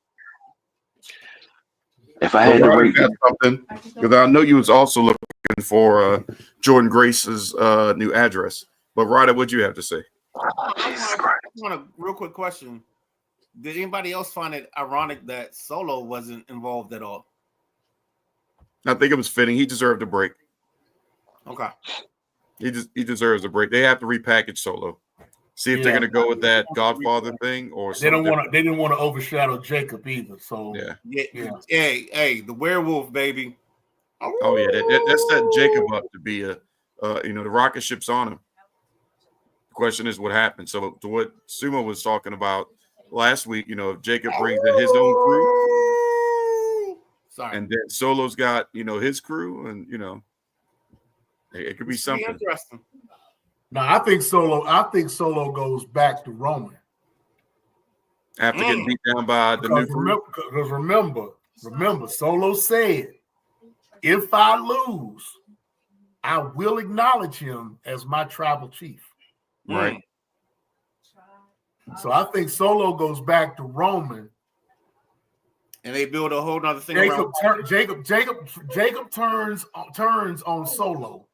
if I had to Roddy rate got something, because I know you was also looking for Jordan Grace's new address. But Roddy, what'd you have to say? I want a real quick question. Did anybody else find it ironic that Solo wasn't involved at all? I think it was fitting. He deserved a break. Okay. He deserves a break. They have to repackage Solo. See if they're going to go with that Godfather thing or something. They didn't want to overshadow Jacob either. So yeah. Hey, the werewolf baby. Oh yeah, that set Jacob up to be the rocket ship's on him. The question is what happened. So to what Sumo was talking about last week, if Jacob brings in his own crew, and then Solo's got his crew, and it could be something interesting. No, I think Solo goes back to Roman after getting beat down by the new crew. Because remember, Solo said, "If I lose, I will acknowledge him as my tribal chief." Right. So I think Solo goes back to Roman, and they build a whole nother thing. Jacob turns on Solo.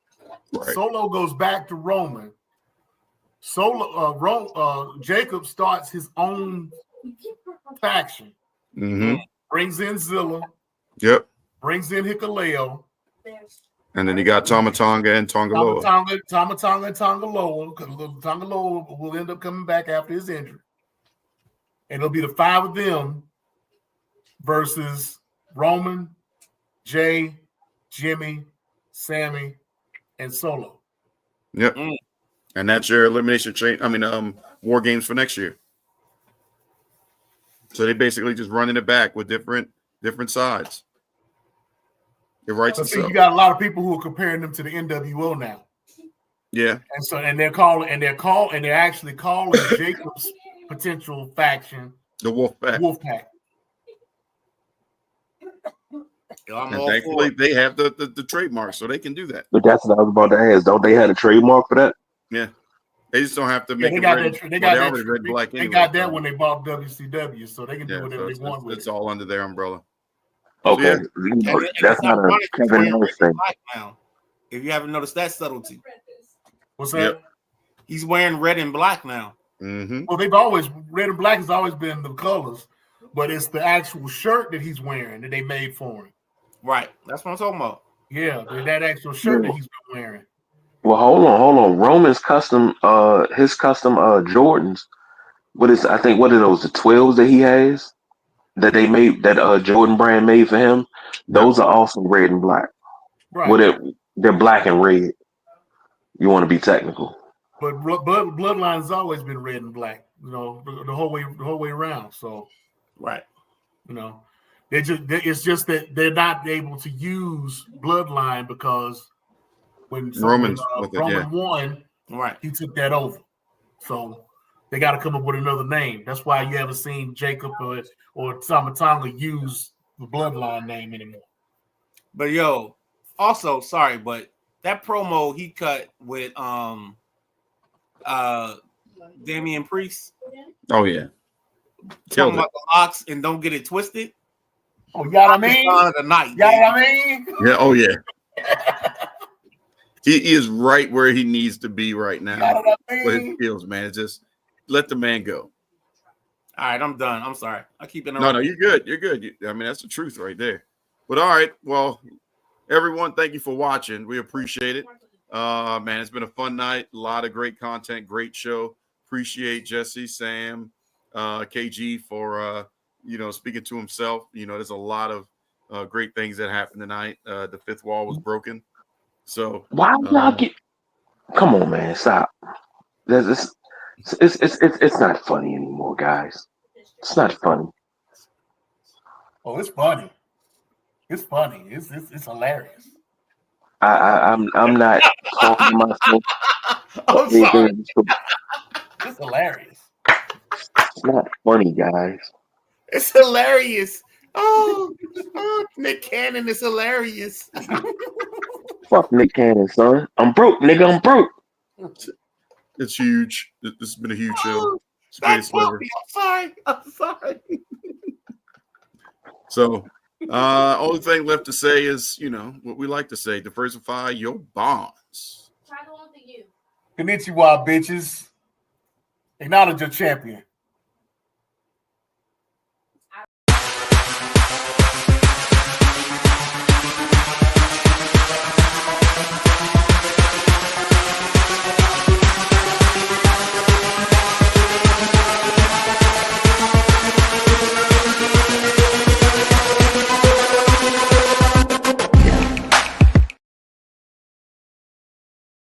Right. Solo goes back to Roman. Jacob starts his own faction. Mm-hmm. Brings in Zilla. Yep. Brings in Hikuleo. And then you got Tamatonga and Tongaloa. Tamatonga and Tongaloa. Tongaloa will end up coming back after his injury. And it'll be the 5 of them versus Roman, Jay, Jimmy, Sammy, and Solo. Yep. And that's your elimination war games for next year. So they basically just running it back with different sides. It writes itself. See, you got a lot of people who are comparing them to the NWO now. Yeah. And they're actually calling Jacob's potential faction the Wolfpack. And thankfully they have the trademark, so they can do that. But that's what I was about to ask. Don't they have a trademark for that? Yeah. They just don't have to make They got that when they bought WCW, so they can do whatever they want with it. It's all under their umbrella. Okay. That's not a Kevin Nash thing. Now, if you haven't noticed that subtlety. What's that? Yep. He's wearing red and black now. Mm-hmm. Well, red and black has always been the colors, but it's the actual shirt that he's wearing that they made for him. Right. That's what I'm talking about. Yeah, that actual shirt that he's been wearing. Well, hold on. Roman's custom Jordans. What are those, the 12s that he has that they made, that Jordan brand made for him? Those are also red and black. Right. Well, they're black and red. You want to be technical. But Bloodline has always been red and black, the whole way around. So, right. It's just that they're not able to use Bloodline because when Roman won, right, he took that over. So they got to come up with another name. That's why you haven't seen Jacob or Tamatonga use the Bloodline name anymore. But also sorry, but that promo he cut with Damian Priest. Oh yeah. Talking about the locks and don't get it twisted. Oh, you know what I mean? Yeah. Oh yeah. He is right where he needs to be right now. With his skills, man. It's just let the man go. All right, I'm done. I'm sorry. I keep interrupting. No, you're good. You're good. That's the truth right there. But all right, well, everyone, thank you for watching. We appreciate it. Man, it's been a fun night. A lot of great content, great show. Appreciate Jesse, Sam, KG for speaking to himself. There's a lot of great things that happened tonight. The fifth wall was broken. So why y'all get Come on, man, stop. It's not funny anymore, guys. It's not funny. Oh, it's funny. It's funny. It's hilarious. I'm not calling myself I'm sorry. anything. It's hilarious. It's not funny, guys. It's hilarious. Oh, Nick Cannon is hilarious. Fuck Nick Cannon, son. I'm broke, nigga. I'm broke. It's huge. This has been a huge show. Oh, It's that greatest ever. puppy. I'm sorry. I'm sorry. So, only thing left to say is, what we like to say: diversify your bonds. Try the one for you. Konnichiwa, bitches. Acknowledge your champion.